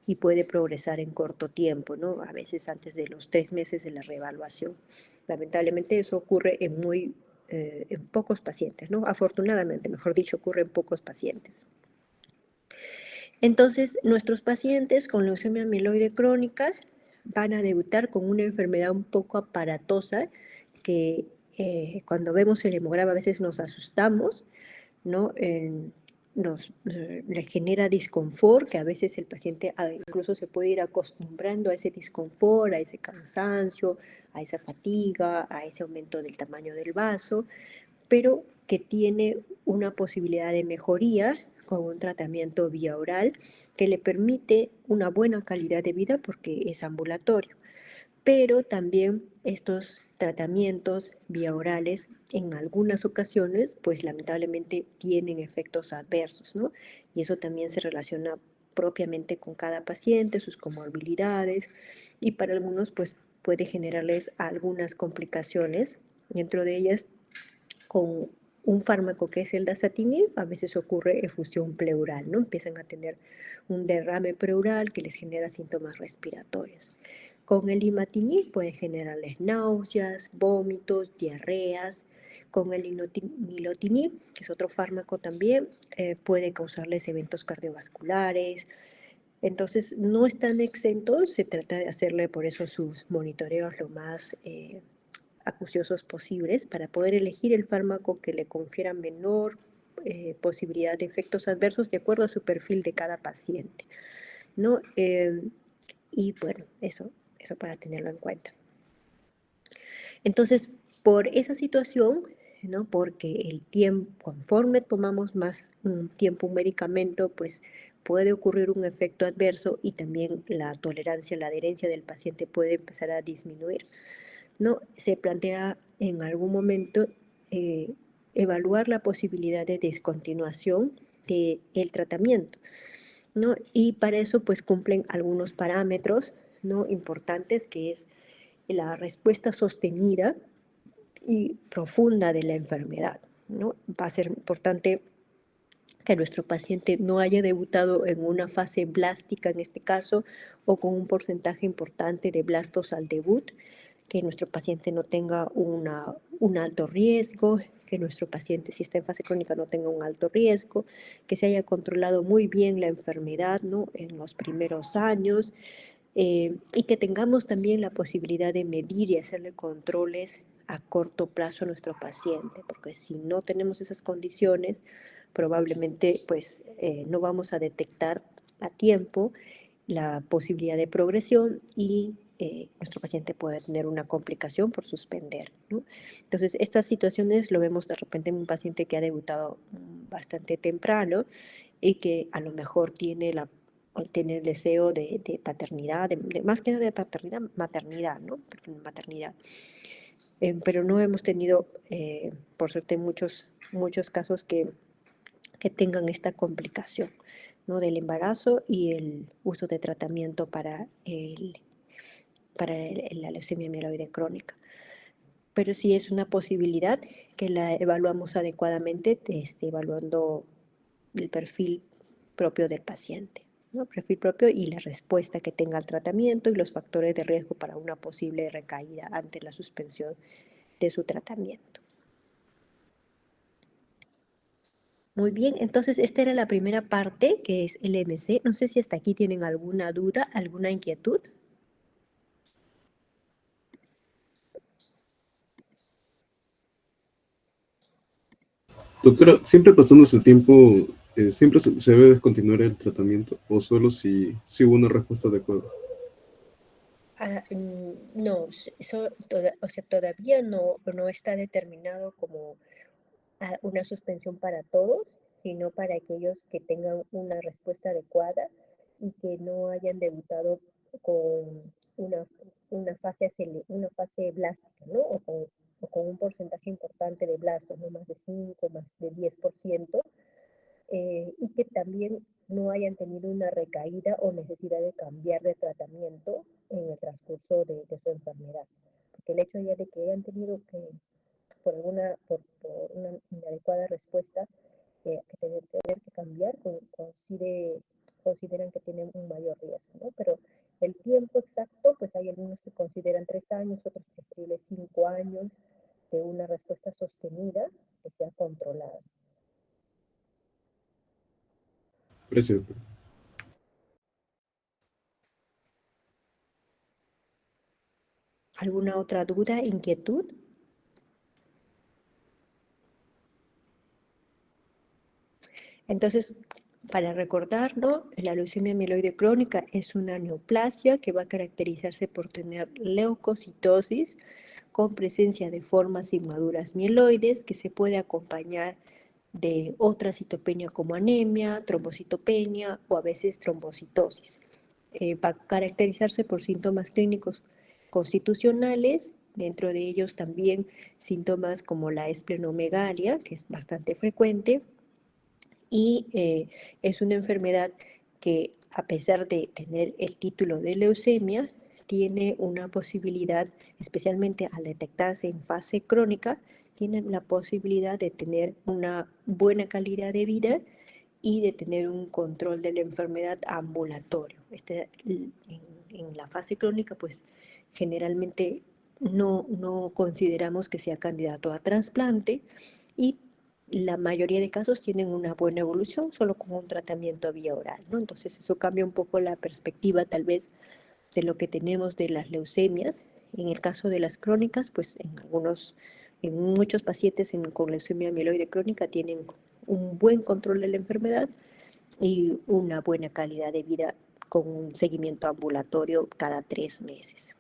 y puede progresar en corto tiempo, ¿no? A veces antes de los 3 meses de la reevaluación. Lamentablemente eso ocurre en pocos pacientes, ¿no? Afortunadamente, mejor dicho, ocurre en pocos pacientes. Entonces, nuestros pacientes con leucemia mieloide crónica van a debutar con una enfermedad un poco aparatosa que cuando vemos el hemograma a veces nos asustamos, ¿no? Le genera disconfort, que a veces el paciente incluso se puede ir acostumbrando a ese disconfort, a ese cansancio, a esa fatiga, a ese aumento del tamaño del vaso, pero que tiene una posibilidad de mejoría con un tratamiento vía oral que le permite una buena calidad de vida porque es ambulatorio. Pero también estos tratamientos vía orales en algunas ocasiones, pues lamentablemente tienen efectos adversos, ¿no? Y eso también se relaciona propiamente con cada paciente, sus comorbilidades, y para algunos pues puede generarles algunas complicaciones, dentro de ellas con un fármaco que es el dasatinib, a veces ocurre efusión pleural, ¿no? Empiezan a tener un derrame pleural que les genera síntomas respiratorios. Con el imatinib puede generarles náuseas, vómitos, diarreas. Con el nilotinib, que es otro fármaco también, puede causarles eventos cardiovasculares. Entonces, no están exentos, se trata de hacerle por eso sus monitoreos lo más acuciosos posibles para poder elegir el fármaco que le confiera menor posibilidad de efectos adversos de acuerdo a su perfil de cada paciente, ¿no? Y bueno, eso para tenerlo en cuenta. Entonces, por esa situación, ¿no? Porque el tiempo, conforme tomamos más tiempo un medicamento, pues puede ocurrir un efecto adverso y también la tolerancia, la adherencia del paciente puede empezar a disminuir, ¿no? Se plantea en algún momento eh, evaluar la posibilidad de descontinuación del tratamiento, ¿no? Y para eso pues cumplen algunos parámetros, ¿no? Importantes, que es la respuesta sostenida y profunda de la enfermedad, ¿no? Va a ser importante que nuestro paciente no haya debutado en una fase blástica en este caso o con un porcentaje importante de blastos al debut, que nuestro paciente no tenga un alto riesgo, que nuestro paciente si está en fase crónica no tenga un alto riesgo, que se haya controlado muy bien la enfermedad, ¿no? En los primeros años, y que tengamos también la posibilidad de medir y hacerle controles a corto plazo a nuestro paciente, porque si no tenemos esas condiciones, probablemente pues no vamos a detectar a tiempo la posibilidad de progresión y nuestro paciente puede tener una complicación por suspender, ¿no? Entonces, estas situaciones lo vemos de repente en un paciente que ha debutado bastante temprano y que a lo mejor tiene el deseo de paternidad, más que nada de paternidad, maternidad, ¿no? Maternidad. Pero no hemos tenido, por suerte, muchos casos que tengan esta complicación, ¿no? Del embarazo y el uso de tratamiento para la leucemia mieloide crónica. Pero sí es una posibilidad que la evaluamos adecuadamente, evaluando el perfil propio del paciente, ¿no? Perfil propio y la respuesta que tenga al tratamiento y los factores de riesgo para una posible recaída ante la suspensión de su tratamiento. Muy bien, entonces esta era la primera parte, que es el MC. No sé si hasta aquí tienen alguna duda, alguna inquietud. Doctora, siempre pasando ese tiempo, ¿siempre se debe descontinuar el tratamiento o solo si hubo una respuesta adecuada? No, o sea, todavía no está determinado como una suspensión para todos, sino para aquellos que tengan una respuesta adecuada y que no hayan debutado con una, una fase blástica, ¿no? O con un porcentaje importante de blastos, no más de 5, más de 10%, y que también no hayan tenido una recaída o necesidad de cambiar de tratamiento en el transcurso de su enfermedad. Porque el hecho ya de que hayan tenido que, por una inadecuada respuesta, que tener que cambiar, consideran que tienen un mayor riesgo, ¿no? Pero el tiempo exacto, pues hay algunos que consideran 3 años, otros preferibles 5 años de una respuesta sostenida que sea controlada. Gracias. ¿Alguna otra duda, inquietud? Entonces, para recordarlo, la leucemia mieloide crónica es una neoplasia que va a caracterizarse por tener leucocitosis con presencia de formas inmaduras mieloides que se puede acompañar de otra citopenia como anemia, trombocitopenia o a veces trombocitosis. Va a caracterizarse por síntomas clínicos constitucionales, dentro de ellos también síntomas como la esplenomegalia, que es bastante frecuente, y es una enfermedad que, a pesar de tener el título de leucemia, tiene una posibilidad, especialmente al detectarse en fase crónica, tiene la posibilidad de tener una buena calidad de vida y de tener un control de la enfermedad ambulatorio. En la fase crónica, pues generalmente no consideramos que sea candidato a trasplante y la mayoría de casos tienen una buena evolución solo con un tratamiento vía oral, ¿no? Entonces eso cambia un poco la perspectiva tal vez de lo que tenemos de las leucemias. En el caso de las crónicas, pues en muchos pacientes con leucemia mieloide crónica tienen un buen control de la enfermedad y una buena calidad de vida con un seguimiento ambulatorio cada 3 meses.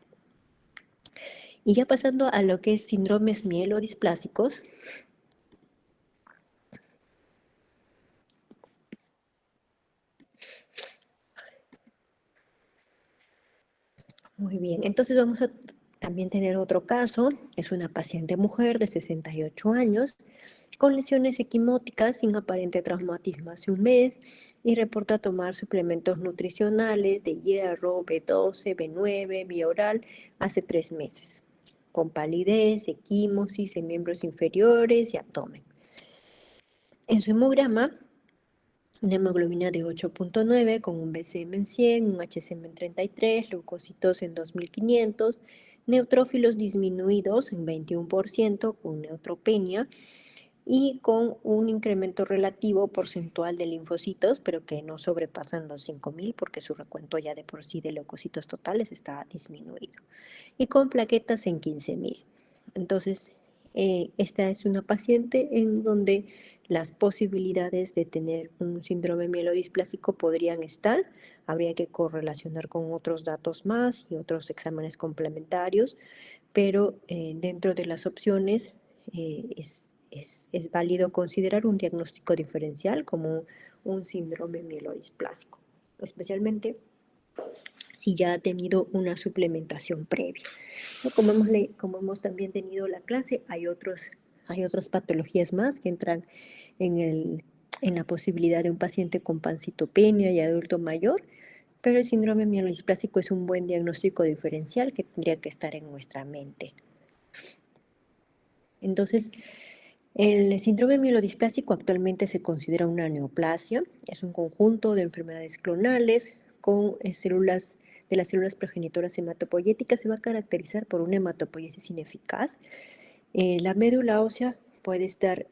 Y ya pasando a lo que es síndromes mielodisplásicos, muy bien, entonces vamos a también tener otro caso, es una paciente mujer de 68 años con lesiones equimóticas sin aparente traumatismo hace un mes y reporta tomar suplementos nutricionales de hierro, B12, B9, vía oral hace 3 meses, con palidez, equimosis en miembros inferiores y abdomen. En su hemograma, una hemoglobina de 8.9 con un BCM en 100, un HCM en 33, leucocitos en 2500, neutrófilos disminuidos en 21% con neutropenia y con un incremento relativo porcentual de linfocitos, pero que no sobrepasan los 5000 porque su recuento ya de por sí de leucocitos totales está disminuido, y con plaquetas en 15000. Entonces, esta es una paciente en donde las posibilidades de tener un síndrome mielodisplásico podrían estar. Habría que correlacionar con otros datos más y otros exámenes complementarios, pero dentro de las opciones es válido considerar un diagnóstico diferencial como un síndrome mielodisplásico, especialmente si ya ha tenido una suplementación previa. ¿No? Como hemos también tenido la clase, hay otras patologías más que entran en la posibilidad de un paciente con pancitopenia y adulto mayor, pero el síndrome mielodisplásico es un buen diagnóstico diferencial que tendría que estar en nuestra mente. Entonces, el síndrome mielodisplásico actualmente se considera una neoplasia, es un conjunto de enfermedades clonales con células de las células progenitoras hematopoyéticas. Se va a caracterizar por una hematopoiesis ineficaz. La médula ósea puede estar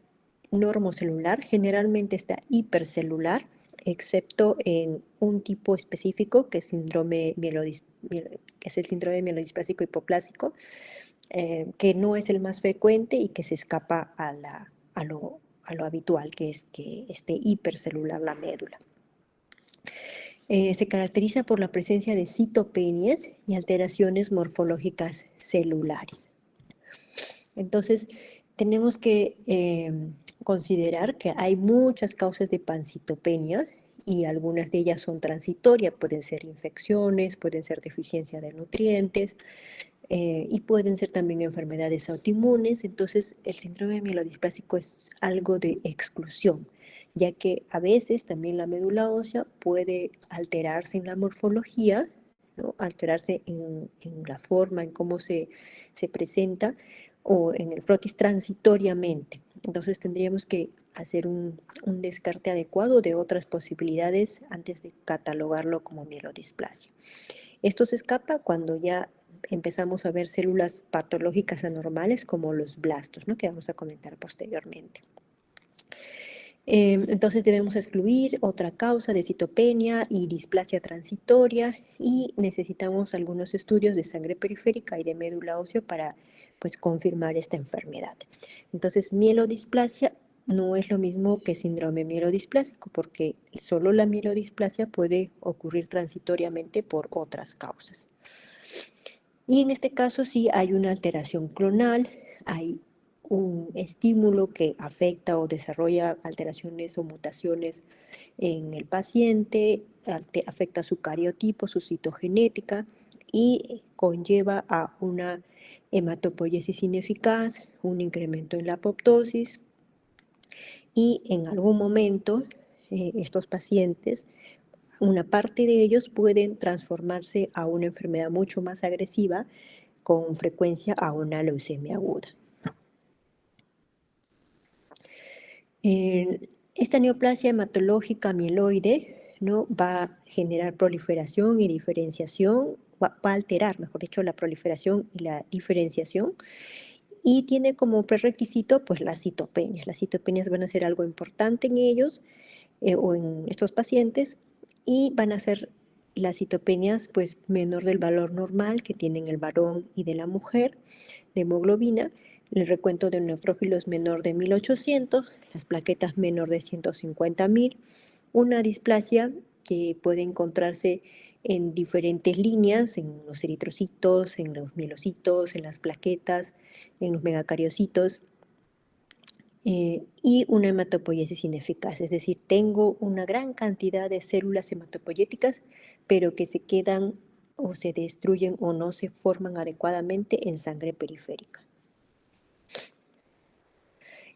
normocelular, generalmente está hipercelular, excepto en un tipo específico que es, que es el síndrome mielodisplásico hipoplásico, que no es el más frecuente y que se escapa a lo habitual, que es que esté hipercelular la médula. Se caracteriza por la presencia de citopenias y alteraciones morfológicas celulares. Entonces, tenemos que considerar que hay muchas causas de pancitopenia y algunas de ellas son transitorias, pueden ser infecciones, pueden ser deficiencia de nutrientes, y pueden ser también enfermedades autoinmunes. Entonces, el síndrome mielodisplásico es algo de exclusión ya que a veces también la médula ósea puede alterarse en la morfología, ¿no? Alterarse en la forma, en cómo se presenta, o en el frotis transitoriamente. Entonces tendríamos que hacer un descarte adecuado de otras posibilidades antes de catalogarlo como mielodisplasia. Esto se escapa cuando ya empezamos a ver células patológicas anormales como los blastos, ¿no? Que vamos a comentar posteriormente. Entonces debemos excluir otra causa de citopenia y displasia transitoria y necesitamos algunos estudios de sangre periférica y de médula ósea para pues, confirmar esta enfermedad. Entonces, mielodisplasia no es lo mismo que síndrome mielodisplásico porque solo la mielodisplasia puede ocurrir transitoriamente por otras causas. Y en este caso sí hay una alteración clonal, hay un estímulo que afecta o desarrolla alteraciones o mutaciones en el paciente, afecta su cariotipo, su citogenética y conlleva a una hematopoiesis ineficaz, un incremento en la apoptosis y en algún momento estos pacientes, una parte de ellos pueden transformarse a una enfermedad mucho más agresiva, con frecuencia a una leucemia aguda. Esta neoplasia hematológica mieloide, ¿no? Va a generar proliferación y diferenciación, va a alterar, mejor dicho, la proliferación y la diferenciación, y tiene como prerequisito pues las citopenias. Las citopenias van a ser algo importante en ellos o en estos pacientes y van a ser las citopenias pues menor del valor normal que tienen el varón y de la mujer de hemoglobina, el recuento de neutrófilos menor de 1800, las plaquetas menor de 150.000, una displasia que puede encontrarse en diferentes líneas, en los eritrocitos, en los mielocitos, en las plaquetas, en los megacariocitos, y una hematopoiesis ineficaz, es decir, tengo una gran cantidad de células hematopoyéticas, pero que se quedan o se destruyen o no se forman adecuadamente en sangre periférica.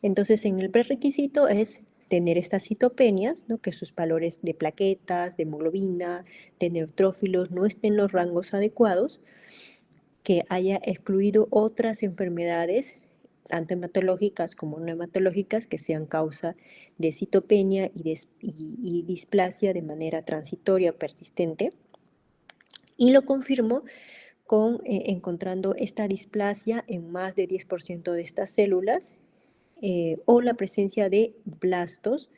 Entonces, en el prerequisito es tener estas citopenias, ¿no? Que sus valores de plaquetas, de hemoglobina, de neutrófilos no estén en los rangos adecuados, que haya excluido otras enfermedades, tanto hematológicas como no hematológicas, que sean causa de citopenia y displasia de manera transitoria o persistente. Y lo confirmo con encontrando esta displasia en más de 10% de estas células o la presencia de blastos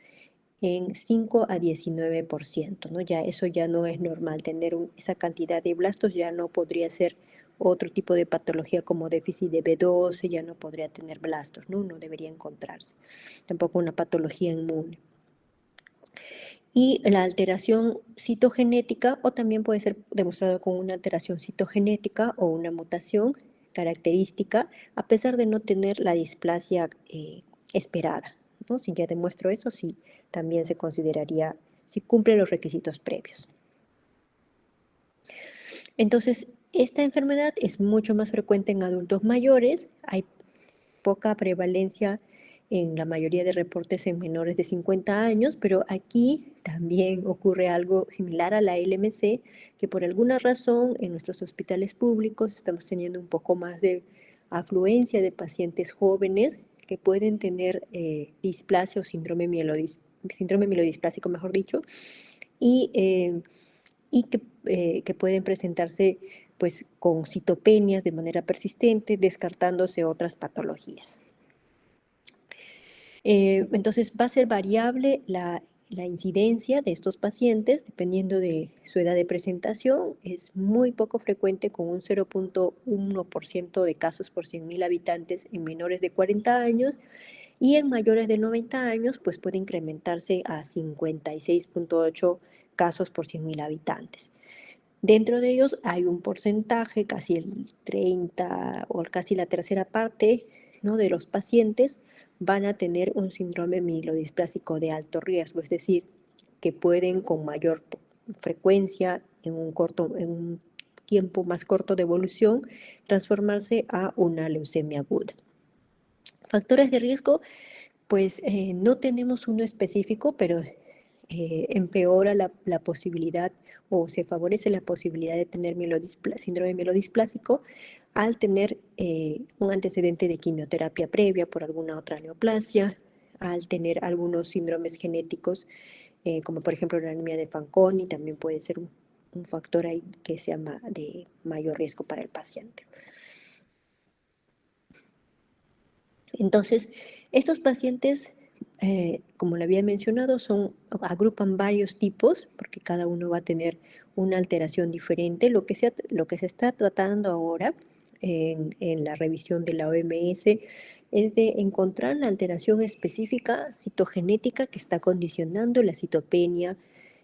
en 5 a 19%, ¿no? Ya eso ya no es normal, tener esa cantidad de blastos ya no podría ser otro tipo de patología como déficit de B12, ya no podría tener blastos, ¿no? No debería encontrarse. Tampoco una patología inmune. Y la alteración citogenética, o también puede ser demostrado con una alteración citogenética o una mutación característica, a pesar de no tener la displasia esperada, ¿no? Si ya demuestro eso, sí, también se consideraría, si cumple los requisitos previos. Entonces, esta enfermedad es mucho más frecuente en adultos mayores, hay poca prevalencia en la mayoría de reportes en menores de 50 años, pero aquí también ocurre algo similar a la LMC, que por alguna razón en nuestros hospitales públicos estamos teniendo un poco más de afluencia de pacientes jóvenes que pueden tener displasia o síndrome mielodisplásico, mejor dicho, y, que pueden presentarse pues, con citopenias de manera persistente, descartándose otras patologías. Entonces va a ser variable la incidencia de estos pacientes dependiendo de su edad de presentación. Es muy poco frecuente, con un 0.1% de casos por 100.000 habitantes en menores de 40 años, y en mayores de 90 años pues puede incrementarse a 56.8 casos por 100.000 habitantes. Dentro de ellos hay un porcentaje, casi el 30 o casi la tercera parte, ¿no?, de los pacientes van a tener un síndrome mielodisplásico de alto riesgo, es decir, que pueden con mayor frecuencia en un tiempo más corto de evolución transformarse a una leucemia aguda. Factores de riesgo, Pues no tenemos uno específico, pero empeora la posibilidad o se favorece la posibilidad de tener síndrome mielodisplásico al tener un antecedente de quimioterapia previa por alguna otra neoplasia, al tener algunos síndromes genéticos, como por ejemplo la anemia de Fanconi, también puede ser un factor ahí que sea de mayor riesgo para el paciente. Entonces, estos pacientes, como le había mencionado, agrupan varios tipos, porque cada uno va a tener una alteración diferente. Lo que se está tratando ahora en la revisión de la OMS es de encontrar la alteración específica citogenética que está condicionando la citopenia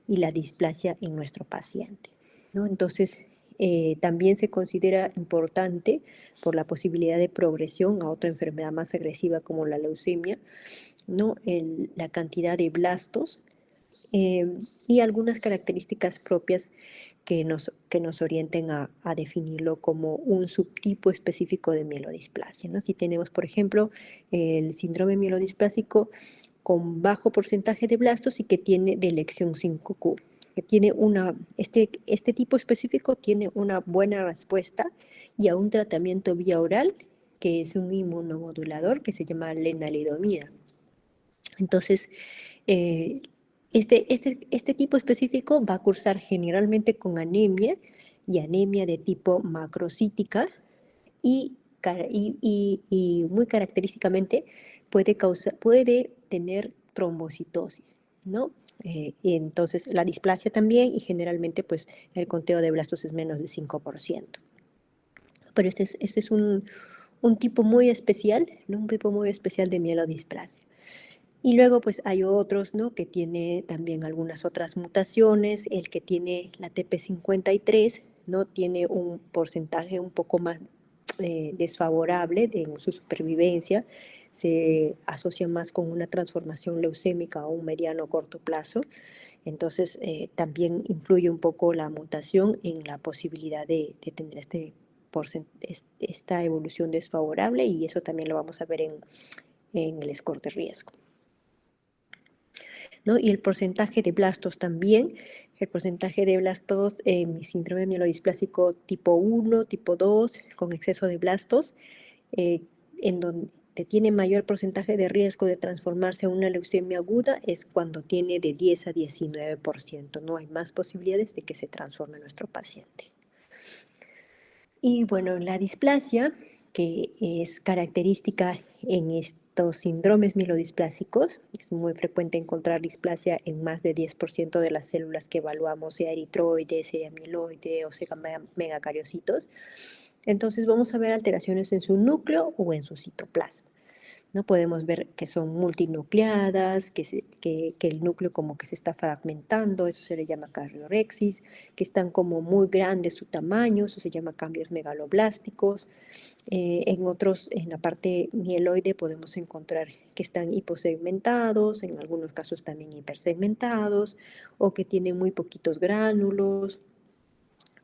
y la displasia en nuestro paciente, ¿no? Entonces, también se considera importante por la posibilidad de progresión a otra enfermedad más agresiva como la leucemia, ¿no? La cantidad de blastos y algunas características propias que nos orienten a definirlo como un subtipo específico de mielodisplasia, ¿no? Si tenemos, por ejemplo, el síndrome mielodisplásico con bajo porcentaje de blastos y que tiene de elección 5Q, que tiene este tipo específico tiene una buena respuesta y a un tratamiento vía oral que es un inmunomodulador que se llama lenalidomida. Entonces, eh, este tipo específico va a cursar generalmente con anemia y anemia de tipo macrocítica y, y muy característicamente puede tener trombocitosis, ¿no? Y entonces la displasia también y generalmente pues el conteo de blastos es menos de 5%. Pero este es un tipo muy especial, ¿no? Un tipo muy especial de mielodisplasia. Y luego pues hay otros, ¿no? Que tiene también algunas otras mutaciones. El que tiene la TP53, ¿no? Tiene un porcentaje un poco más desfavorable en su supervivencia. Se asocia más con una transformación leucémica a un mediano o corto plazo. Entonces también influye un poco la mutación en la posibilidad de tener esta evolución desfavorable y eso también lo vamos a ver en el score de riesgo, ¿no? Y el porcentaje de blastos también, el porcentaje de blastos en síndrome mielodisplásico tipo 1, tipo 2, con exceso de blastos, eh, en donde tiene mayor porcentaje de riesgo de transformarse a una leucemia aguda es cuando tiene de 10 a 19%. No hay más posibilidades de que se transforme nuestro paciente. Y bueno, la displasia, que es característica en estos síndromes mielodisplásicos, es muy frecuente encontrar displasia en más de 10% de las células que evaluamos, sea eritroide, sea amiloide o sea megacariocitos. Entonces vamos a ver alteraciones en su núcleo o en su citoplasma, ¿no? Podemos ver que son multinucleadas, que el núcleo como que se está fragmentando, eso se le llama cardiorexis, que están como muy grandes su tamaño, eso se llama cambios megaloblásticos. En la parte mieloide podemos encontrar que están hiposegmentados, en algunos casos también hipersegmentados, o que tienen muy poquitos gránulos,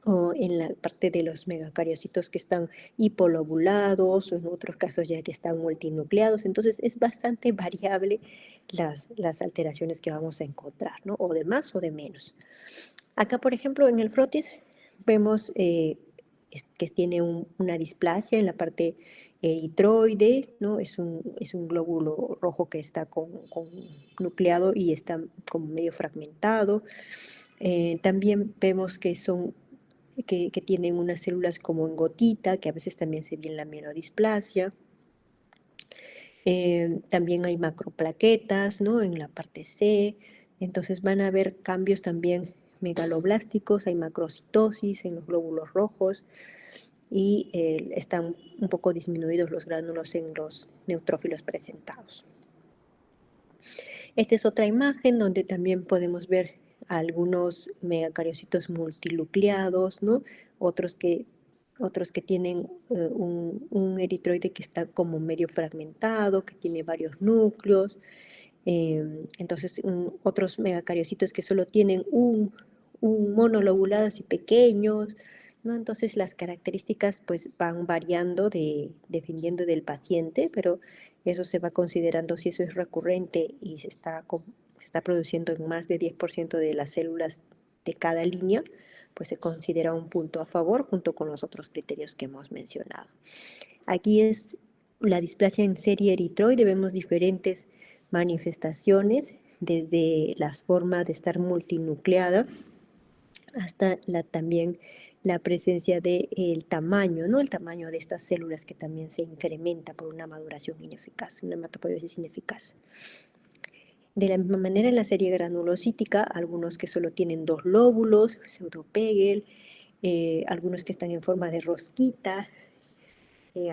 o en la parte de los megacariocitos que están hipolobulados, o en otros casos ya que están multinucleados. Entonces es bastante variable las alteraciones que vamos a encontrar, ¿no? O de más o de menos. Acá, por ejemplo, en el frotis vemos que tiene una displasia en la parte eritroide, ¿no? Es un glóbulo rojo que está con nucleado y está como medio fragmentado. También vemos que tienen unas células como en gotita, que a veces también se ve en la mielodisplasia. También hay macroplaquetas, ¿no? En la parte C. Entonces van a haber cambios también megaloblásticos, hay macrocitosis en los glóbulos rojos y están un poco disminuidos los gránulos en los neutrófilos presentados. Esta es otra imagen donde también podemos ver algunos megacariocitos multinucleados, ¿no? Otros que tienen un eritroide que está como medio fragmentado, que tiene varios núcleos. Entonces, otros megacariocitos que solo tienen un monolobulado así pequeños, ¿no? Entonces, las características pues van variando dependiendo del paciente, pero Eso se va considerando si eso es recurrente y se está produciendo en más de 10% de las células de cada línea, pues se considera un punto a favor junto con los otros criterios que hemos mencionado. Aquí es la displasia en serie eritroide, vemos diferentes manifestaciones, desde las formas de estar multinucleada hasta también la presencia del tamaño, ¿no? El tamaño de estas células que también se incrementa por una maduración ineficaz, una hematopoiesis ineficaz. De la misma manera, en la serie granulocítica, algunos que solo tienen 2 lóbulos, pseudopegel, algunos que están en forma de rosquita,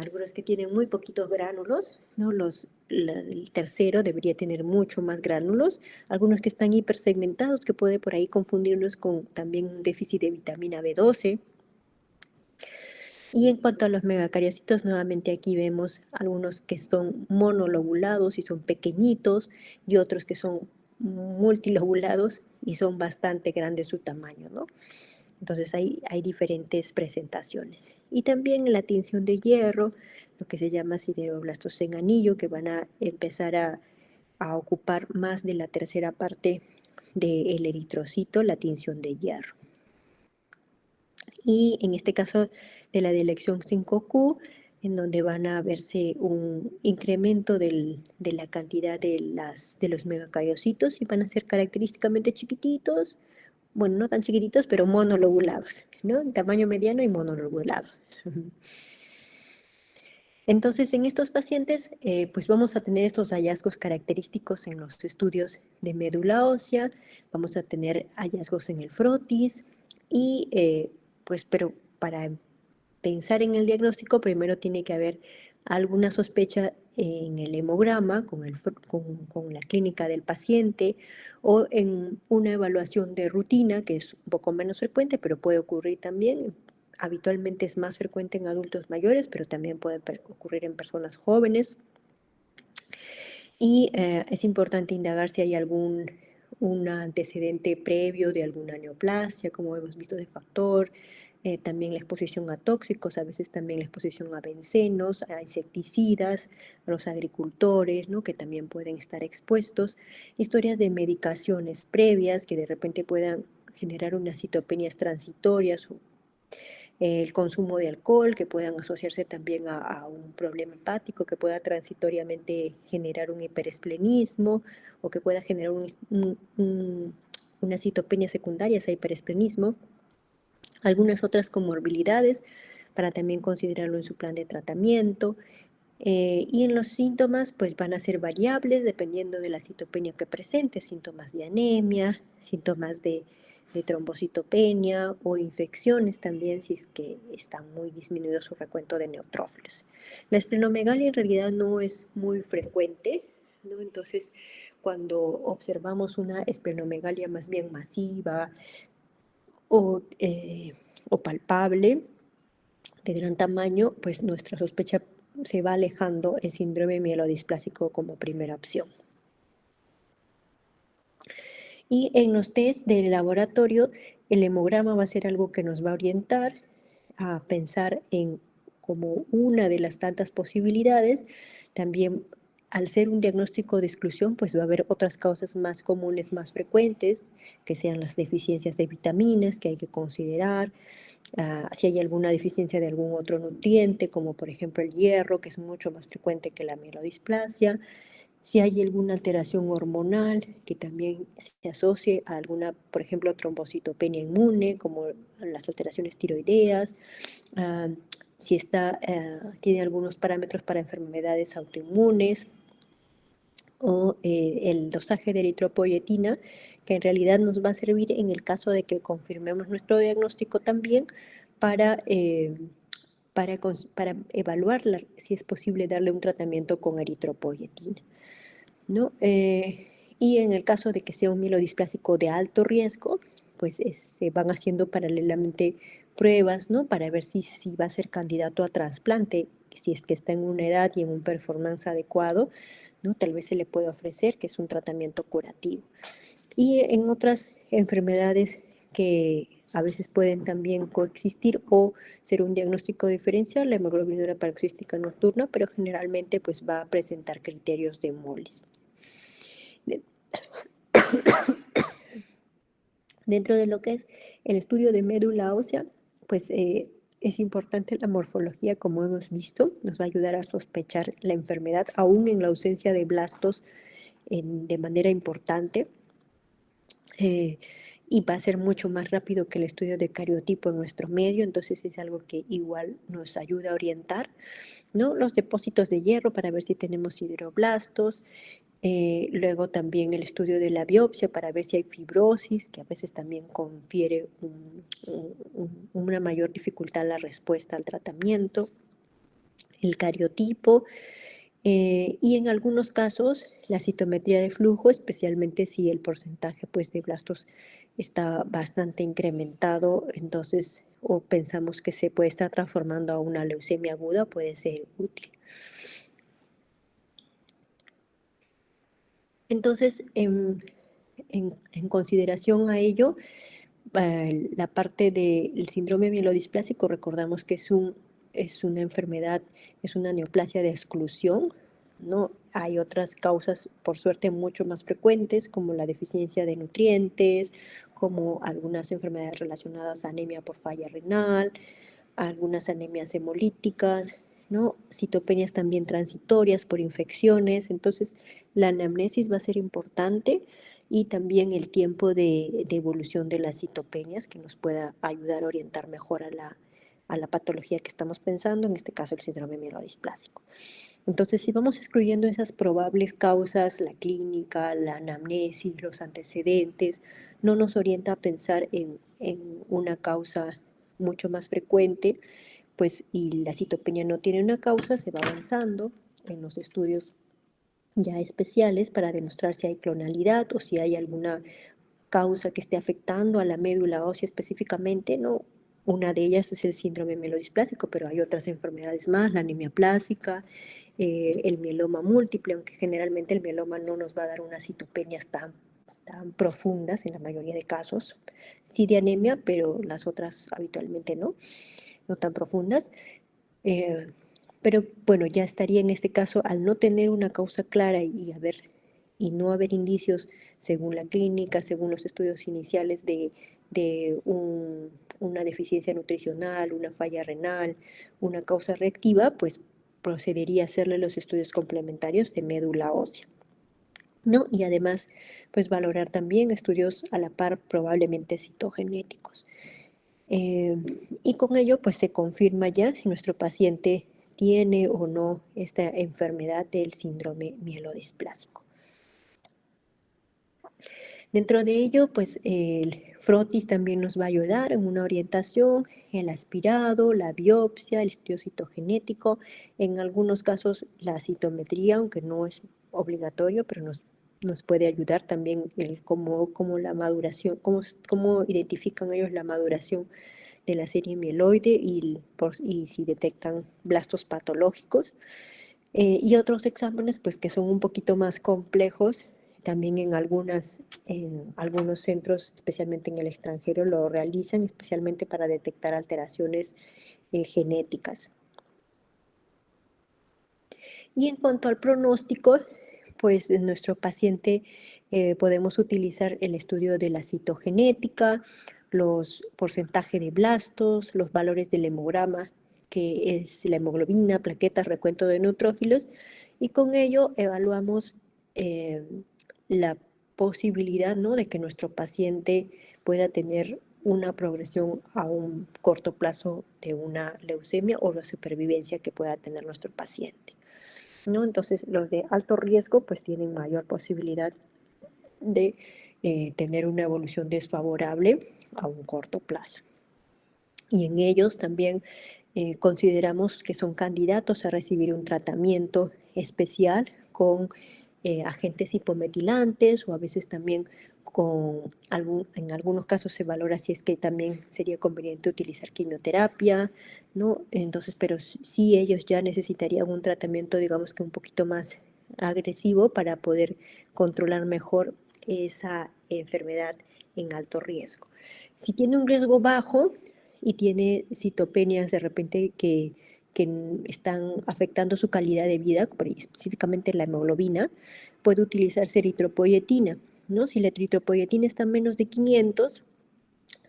algunos que tienen muy poquitos gránulos, ¿no? El tercero debería tener mucho más gránulos, algunos que están hipersegmentados, que puede por ahí confundirnos con también un déficit de vitamina B12. Y en cuanto a los megacariocitos, nuevamente aquí vemos algunos que son monolobulados y son pequeñitos, y otros que son multilobulados y son bastante grandes su tamaño, ¿no? Entonces hay diferentes presentaciones. Y también la tinción de hierro, lo que se llama sideroblastos en anillo, que van a empezar a ocupar más de la tercera parte del eritrocito, la tinción de hierro. Y en este caso de la elección 5Q, en donde van a verse un incremento de la cantidad de los megacariocitos y van a ser característicamente chiquititos, bueno, no tan chiquititos, pero monolobulados, ¿no? En tamaño mediano y monolobulado. Entonces, en estos pacientes, pues vamos a tener estos hallazgos característicos en los estudios de médula ósea, vamos a tener hallazgos en el frotis y, pues, pero para pensar en el diagnóstico, primero tiene que haber alguna sospecha en el hemograma con la clínica del paciente o en una evaluación de rutina, que es un poco menos frecuente, pero puede ocurrir también. Habitualmente es más frecuente en adultos mayores, pero también puede ocurrir en personas jóvenes. Y es importante indagar si hay un antecedente previo de alguna neoplasia, como hemos visto de factor, también la exposición a tóxicos, a veces también la exposición a bencenos, a insecticidas, a los agricultores, ¿no? Que también pueden estar expuestos, historias de medicaciones previas que de repente puedan generar unas citopenias transitorias, el consumo de alcohol, que puedan asociarse también a un problema hepático, que pueda transitoriamente generar un hiperesplenismo o que pueda generar una citopenia secundaria, ese hiperesplenismo. Algunas otras comorbilidades para también considerarlo en su plan de tratamiento. Y en los síntomas, pues van a ser variables dependiendo de la citopenia que presente, síntomas de anemia, síntomas de trombocitopenia o infecciones también si es que está muy disminuido su recuento de neutrófilos. La esplenomegalia en realidad no es muy frecuente, ¿no? Entonces, cuando observamos una esplenomegalia más bien masiva o palpable, de gran tamaño, pues nuestra sospecha se va alejando el síndrome mielodisplásico como primera opción. Y en los test del laboratorio, el hemograma va a ser algo que nos va a orientar a pensar en como una de las tantas posibilidades. También al ser un diagnóstico de exclusión, pues va a haber otras causas más comunes, más frecuentes, que sean las deficiencias de vitaminas que hay que considerar, si hay alguna deficiencia de algún otro nutriente, como por ejemplo el hierro, que es mucho más frecuente que la mielodisplasia, si hay alguna alteración hormonal que también se asocie a alguna, por ejemplo, trombocitopenia inmune, como las alteraciones tiroideas, ah, si tiene algunos parámetros para enfermedades autoinmunes, o el dosaje de eritropoyetina, que en realidad nos va a servir en el caso de que confirmemos nuestro diagnóstico también para, para evaluar si es posible darle un tratamiento con eritropoyetina, ¿no? Y en el caso de que sea un mielodisplásico de alto riesgo, pues se van haciendo paralelamente pruebas, ¿no? Para ver si va a ser candidato a trasplante, si es que está en una edad y en un performance adecuado, ¿no? Tal vez se le puede ofrecer que es un tratamiento curativo. Y en otras enfermedades que a veces pueden también coexistir o ser un diagnóstico diferencial, la hemoglobinuria paroxística nocturna, pero generalmente pues va a presentar criterios de hemolis. Dentro de lo que es el estudio de médula ósea, pues es importante la morfología, como hemos visto, nos va a ayudar a sospechar la enfermedad, aún en la ausencia de blastos de manera importante. Y va a ser mucho más rápido que el estudio de cariotipo en nuestro medio, entonces es algo que igual nos ayuda a orientar, ¿no? Los depósitos de hierro para ver si tenemos sideroblastos, luego también el estudio de la biopsia para ver si hay fibrosis, que a veces también confiere una mayor dificultad a la respuesta al tratamiento, el cariotipo, y en algunos casos la citometría de flujo, especialmente si el porcentaje pues, de blastos está bastante incrementado, entonces o pensamos que se puede estar transformando a una leucemia aguda, puede ser útil. Entonces, en consideración a ello, la parte del síndrome mielodisplásico, recordamos que es una enfermedad, es una neoplasia de exclusión, ¿no? Hay otras causas, por suerte, mucho más frecuentes, como la deficiencia de nutrientes, como algunas enfermedades relacionadas a anemia por falla renal, algunas anemias hemolíticas, ¿no? Citopenias también transitorias por infecciones. Entonces, la anamnesis va a ser importante y también el tiempo de evolución de las citopenias que nos pueda ayudar a orientar mejor a la patología que estamos pensando, en este caso el síndrome mielodisplásico. Entonces, si vamos excluyendo esas probables causas, la clínica, la anamnesis, los antecedentes, no nos orienta a pensar en una causa mucho más frecuente, pues y la citopenia no tiene una causa, se va avanzando en los estudios ya especiales para demostrar si hay clonalidad o si hay alguna causa que esté afectando a la médula ósea específicamente, ¿no? Una de ellas es el síndrome mielodisplásico, pero hay otras enfermedades más, la anemia plástica, el mieloma múltiple, aunque generalmente el mieloma no nos va a dar unas citopenias tan profundas en la mayoría de casos, sí de anemia, pero las otras habitualmente no tan profundas. Eh, pero bueno, ya estaría en este caso, al no tener una causa clara y no haber indicios según la clínica, según los estudios iniciales de una deficiencia nutricional, una falla renal, una causa reactiva, pues procedería a hacerle los estudios complementarios de médula ósea, ¿no? Y además, pues valorar también estudios a la par probablemente citogenéticos. Eh, y con ello, pues se confirma ya si nuestro paciente tiene o no esta enfermedad del síndrome mielodisplásico. Dentro de ello, pues el frotis también nos va a ayudar en una orientación, el aspirado, la biopsia, el estudio citogenético, en algunos casos la citometría, aunque no es obligatorio, pero nos puede ayudar también cómo la maduración, cómo identifican ellos la maduración de la serie mieloide y si detectan blastos patológicos. Y otros exámenes pues que son un poquito más complejos, también en algunos centros, especialmente en el extranjero, lo realizan especialmente para detectar alteraciones genéticas. Y en cuanto al pronóstico, pues en nuestro paciente podemos utilizar el estudio de la citogenética, los porcentajes de blastos, los valores del hemograma, que es la hemoglobina, plaquetas, recuento de neutrófilos, y con ello evaluamos eh, la posibilidad, ¿no?, de que nuestro paciente pueda tener una progresión a un corto plazo de una leucemia o la supervivencia que pueda tener nuestro paciente, ¿no? Entonces, los de alto riesgo pues tienen mayor posibilidad de tener una evolución desfavorable a un corto plazo. Y en ellos también consideramos que son candidatos a recibir un tratamiento especial con agentes hipometilantes o a veces también en algunos casos se valora si es que también sería conveniente utilizar quimioterapia, ¿no? Entonces, pero sí ellos ya necesitarían un tratamiento, digamos que un poquito más agresivo para poder controlar mejor esa enfermedad en alto riesgo. Si tiene un riesgo bajo y tiene citopenias de repente que están afectando su calidad de vida, específicamente la hemoglobina, puede utilizarse eritropoyetina, ¿no? Si la eritropoyetina está en menos de 500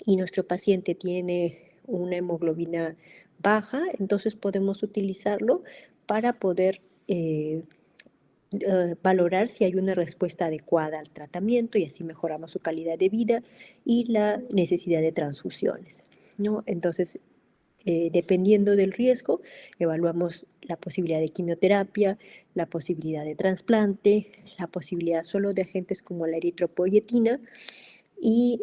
y nuestro paciente tiene una hemoglobina baja, entonces podemos utilizarlo para poder valorar si hay una respuesta adecuada al tratamiento y así mejoramos su calidad de vida y la necesidad de transfusiones, ¿no? Entonces, dependiendo del riesgo, evaluamos la posibilidad de quimioterapia, la posibilidad de trasplante, la posibilidad solo de agentes como la eritropoyetina y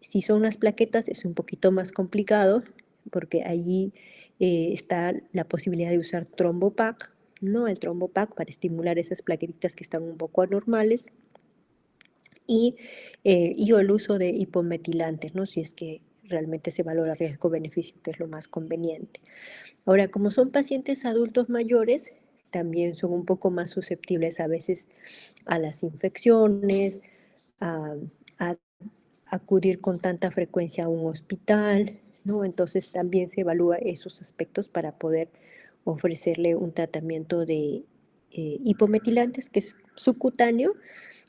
si son las plaquetas es un poquito más complicado porque allí está la posibilidad de usar trombopac, ¿no? El trombopac para estimular esas plaquetitas que están un poco anormales y o el uso de hipometilantes, ¿no? Si es que realmente se valora riesgo-beneficio, que es lo más conveniente. Ahora, como son pacientes adultos mayores, también son un poco más susceptibles a veces a las infecciones, a, a acudir con tanta frecuencia a un hospital, ¿no? Entonces también se evalúa esos aspectos para poder ofrecerle un tratamiento de hipometilantes, que es subcutáneo,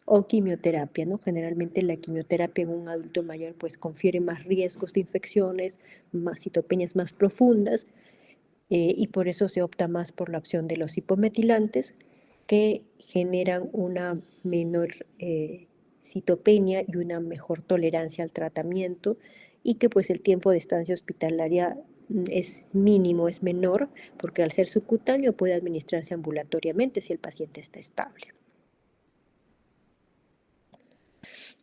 o quimioterapia, ¿no? Generalmente la quimioterapia en un adulto mayor pues confiere más riesgos de infecciones, más citopenias más profundas, y por eso se opta más por la opción de los hipometilantes que generan una menor citopenia y una mejor tolerancia al tratamiento y que pues el tiempo de estancia hospitalaria es mínimo, es menor, porque al ser subcutáneo puede administrarse ambulatoriamente si el paciente está estable.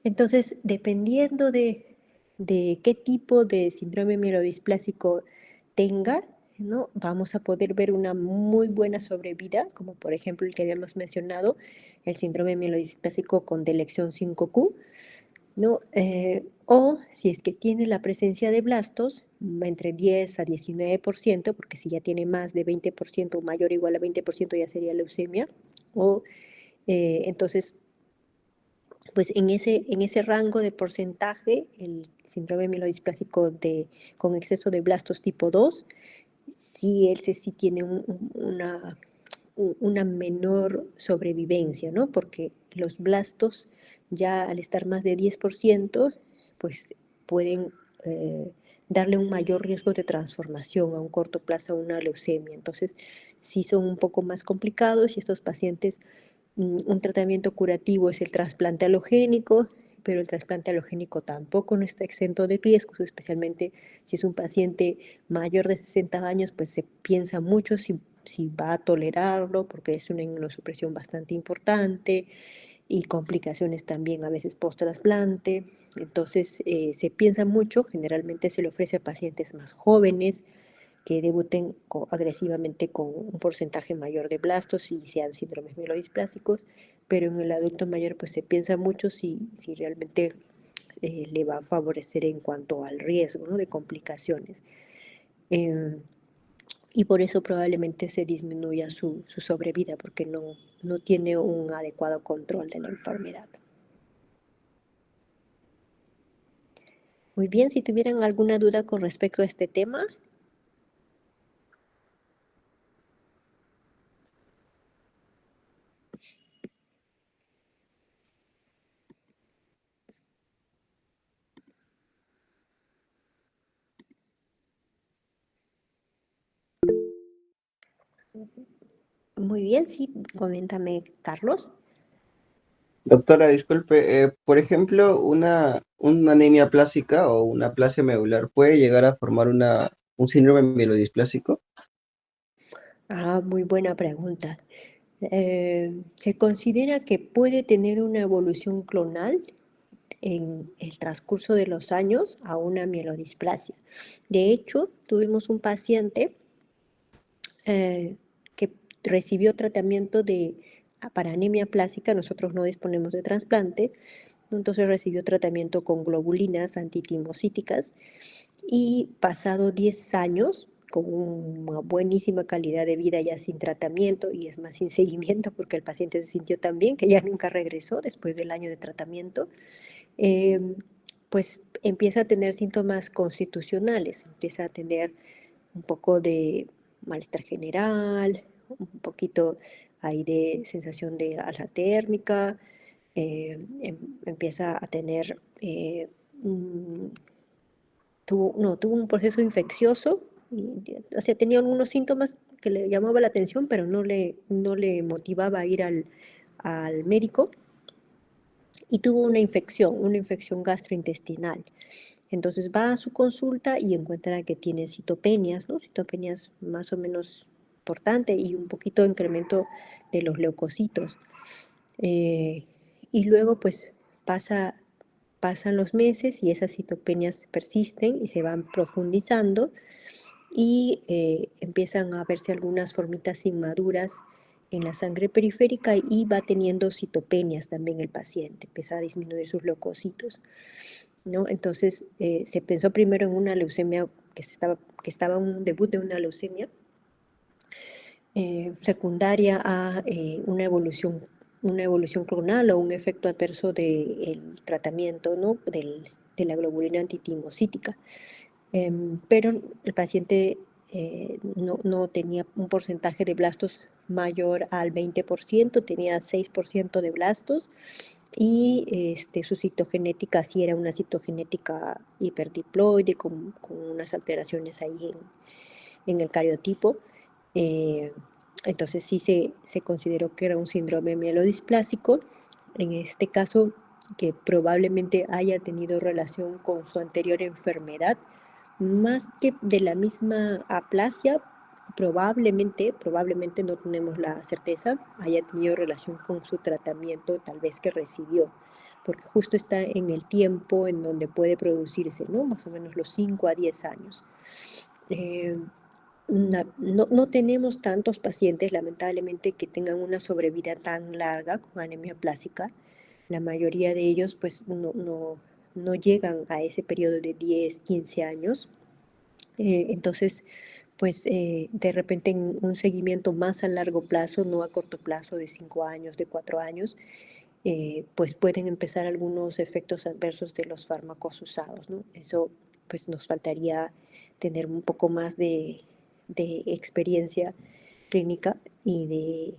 Entonces, dependiendo de qué tipo de síndrome mielodisplásico tenga, ¿no? Vamos a poder ver una muy buena sobrevida, como por ejemplo el que habíamos mencionado, el síndrome mielodisplásico con delección 5Q, ¿no? O si es que tiene la presencia de blastos, entre 10 a 19%, porque si ya tiene más de 20% o mayor o igual a 20% ya sería leucemia, o entonces pues en ese rango de porcentaje, el síndrome mielodisplásico con exceso de blastos tipo 2, sí, ese sí tiene una menor sobrevivencia, ¿no? Porque los blastos ya al estar más de 10%, pues pueden darle un mayor riesgo de transformación a un corto plazo a una leucemia. Entonces, sí son un poco más complicados y estos pacientes un tratamiento curativo es el trasplante alogénico, pero el trasplante alogénico tampoco no está exento de riesgos, especialmente si es un paciente mayor de 60 años, pues se piensa mucho si va a tolerarlo, porque es una inmunosupresión bastante importante y complicaciones también a veces post-trasplante. Entonces, se piensa mucho, generalmente se le ofrece a pacientes más jóvenes, que debuten agresivamente con un porcentaje mayor de blastos y sean síndromes mielodisplásicos, pero en el adulto mayor pues se piensa mucho si realmente le va a favorecer en cuanto al riesgo, ¿no? De complicaciones. Eh, y por eso probablemente se disminuya su sobrevida porque no tiene un adecuado control de la enfermedad. Muy bien, si tuvieran alguna duda con respecto a este tema. Muy bien, sí, coméntame, Carlos. Doctora, disculpe, por ejemplo, una anemia plástica o una aplasia medular puede llegar a formar un síndrome mielodisplásico. Muy buena pregunta. Se considera que puede tener una evolución clonal en el transcurso de los años a una mielodisplasia. De hecho, tuvimos un paciente que recibió tratamiento para anemia plástica, nosotros no disponemos de trasplante, entonces recibió tratamiento con globulinas antitimocíticas y pasado 10 años, con una buenísima calidad de vida ya sin tratamiento y es más sin seguimiento porque el paciente se sintió tan bien que ya nunca regresó después del año de tratamiento, eh, pues empieza a tener síntomas constitucionales, empieza a tener un poco de malestar general, un poquito ahí de sensación de alta térmica, empieza a tener, tuvo un proceso infeccioso, o sea, tenía algunos síntomas que le llamaba la atención, pero no le motivaba a ir al médico, y tuvo una infección gastrointestinal. Entonces va a su consulta y encuentra que tiene citopenias, ¿no? Citopenias más o menos importante y un poquito de incremento de los leucocitos. Eh, y luego pues pasan los meses y esas citopenias persisten y se van profundizando y empiezan a verse algunas formitas inmaduras en la sangre periférica y va teniendo citopenias también el paciente, empieza a disminuir sus leucocitos, ¿no? Entonces se pensó primero en una leucemia, que estaba un debut de una leucemia secundaria a una evolución clonal o un efecto adverso del tratamiento, ¿no? De la globulina antitimocítica. Pero el paciente no tenía un porcentaje de blastos mayor al 20%, tenía 6% de blastos y su citogenética sí era una citogenética hiperdiploide con unas alteraciones ahí en el cariotipo. Eh, entonces sí se consideró que era un síndrome mielodisplásico. En este caso, que probablemente haya tenido relación con su anterior enfermedad, más que de la misma aplasia, probablemente no tenemos la certeza, haya tenido relación con su tratamiento tal vez que recibió, porque justo está en el tiempo en donde puede producirse, ¿no? Más o menos los 5 a 10 años. Eh, no tenemos tantos pacientes, lamentablemente, que tengan una sobrevida tan larga con anemia plástica. La mayoría de ellos, pues, no llegan a ese periodo de 10, 15 años. Entonces, pues, de repente en un seguimiento más a largo plazo, no a corto plazo de 5 años, de 4 años, pues pueden empezar algunos efectos adversos de los fármacos usados, ¿no? Eso, pues, nos faltaría tener un poco más de experiencia clínica y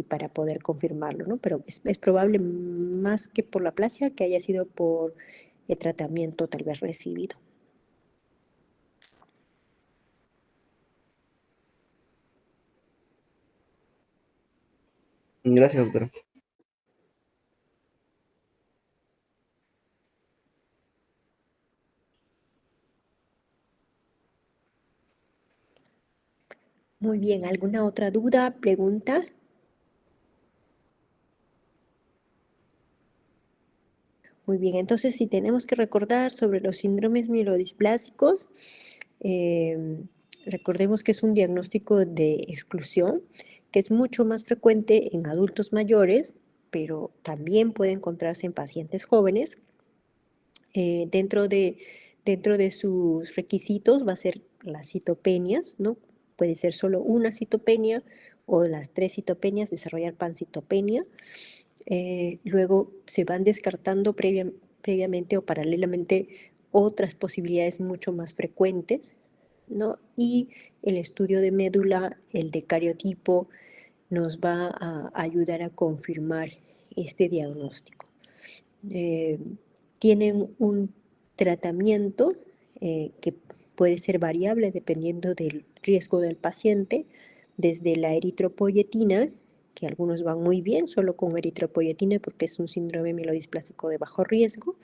para poder confirmarlo, ¿no? Pero es probable más que por la aplasia que haya sido por el tratamiento tal vez recibido. Gracias, doctora. Muy bien, ¿alguna otra duda, pregunta? Muy bien, entonces si tenemos que recordar sobre los síndromes mielodisplásicos, recordemos que es un diagnóstico de exclusión, que es mucho más frecuente en adultos mayores, pero también puede encontrarse en pacientes jóvenes. Dentro de sus requisitos va a ser las citopenias, ¿no? Puede ser solo una citopenia o las 3 citopenias, desarrollar pancitopenia. Luego se van descartando previamente o paralelamente otras posibilidades mucho más frecuentes, ¿no? Y el estudio de médula, el de cariotipo, nos va a ayudar a confirmar este diagnóstico. Eh, Tienen un tratamiento que puede ser variable dependiendo del riesgo del paciente, desde la eritropoyetina, que algunos van muy bien solo con eritropoyetina porque es un síndrome mielodisplásico de bajo riesgo,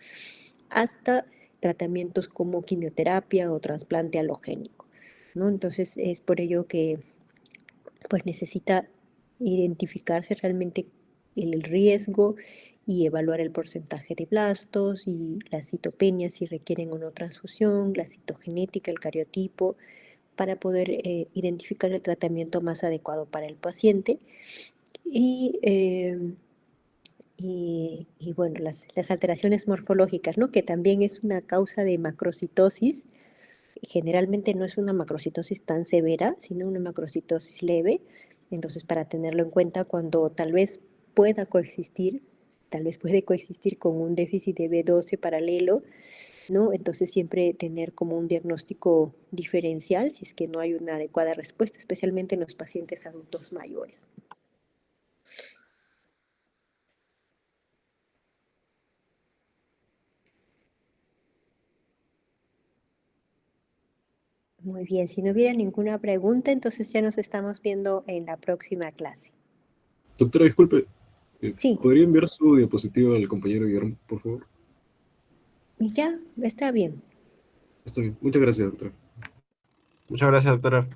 hasta tratamientos como quimioterapia o trasplante halogénico, ¿no? Entonces es por ello que pues necesita identificarse realmente el riesgo y evaluar el porcentaje de blastos y las citopenias si requieren o no transfusión, la citogenética, el cariotipo, para poder identificar el tratamiento más adecuado para el paciente. Y, bueno, las alteraciones morfológicas, ¿no? Que también es una causa de macrocitosis. Generalmente no es una macrocitosis tan severa, sino una macrocitosis leve. Entonces, para tenerlo en cuenta cuando tal vez pueda coexistir tal vez puede coexistir con un déficit de B12 paralelo, ¿no? Entonces siempre tener como un diagnóstico diferencial si es que no hay una adecuada respuesta, especialmente en los pacientes adultos mayores. Muy bien, si no hubiera ninguna pregunta, entonces ya nos estamos viendo en la próxima clase. Doctora, disculpe, Sí, ¿podría enviar su diapositiva al compañero Guillermo, por favor? y ya, está bien. Está bien. Muchas gracias, doctora. Muchas gracias, doctora.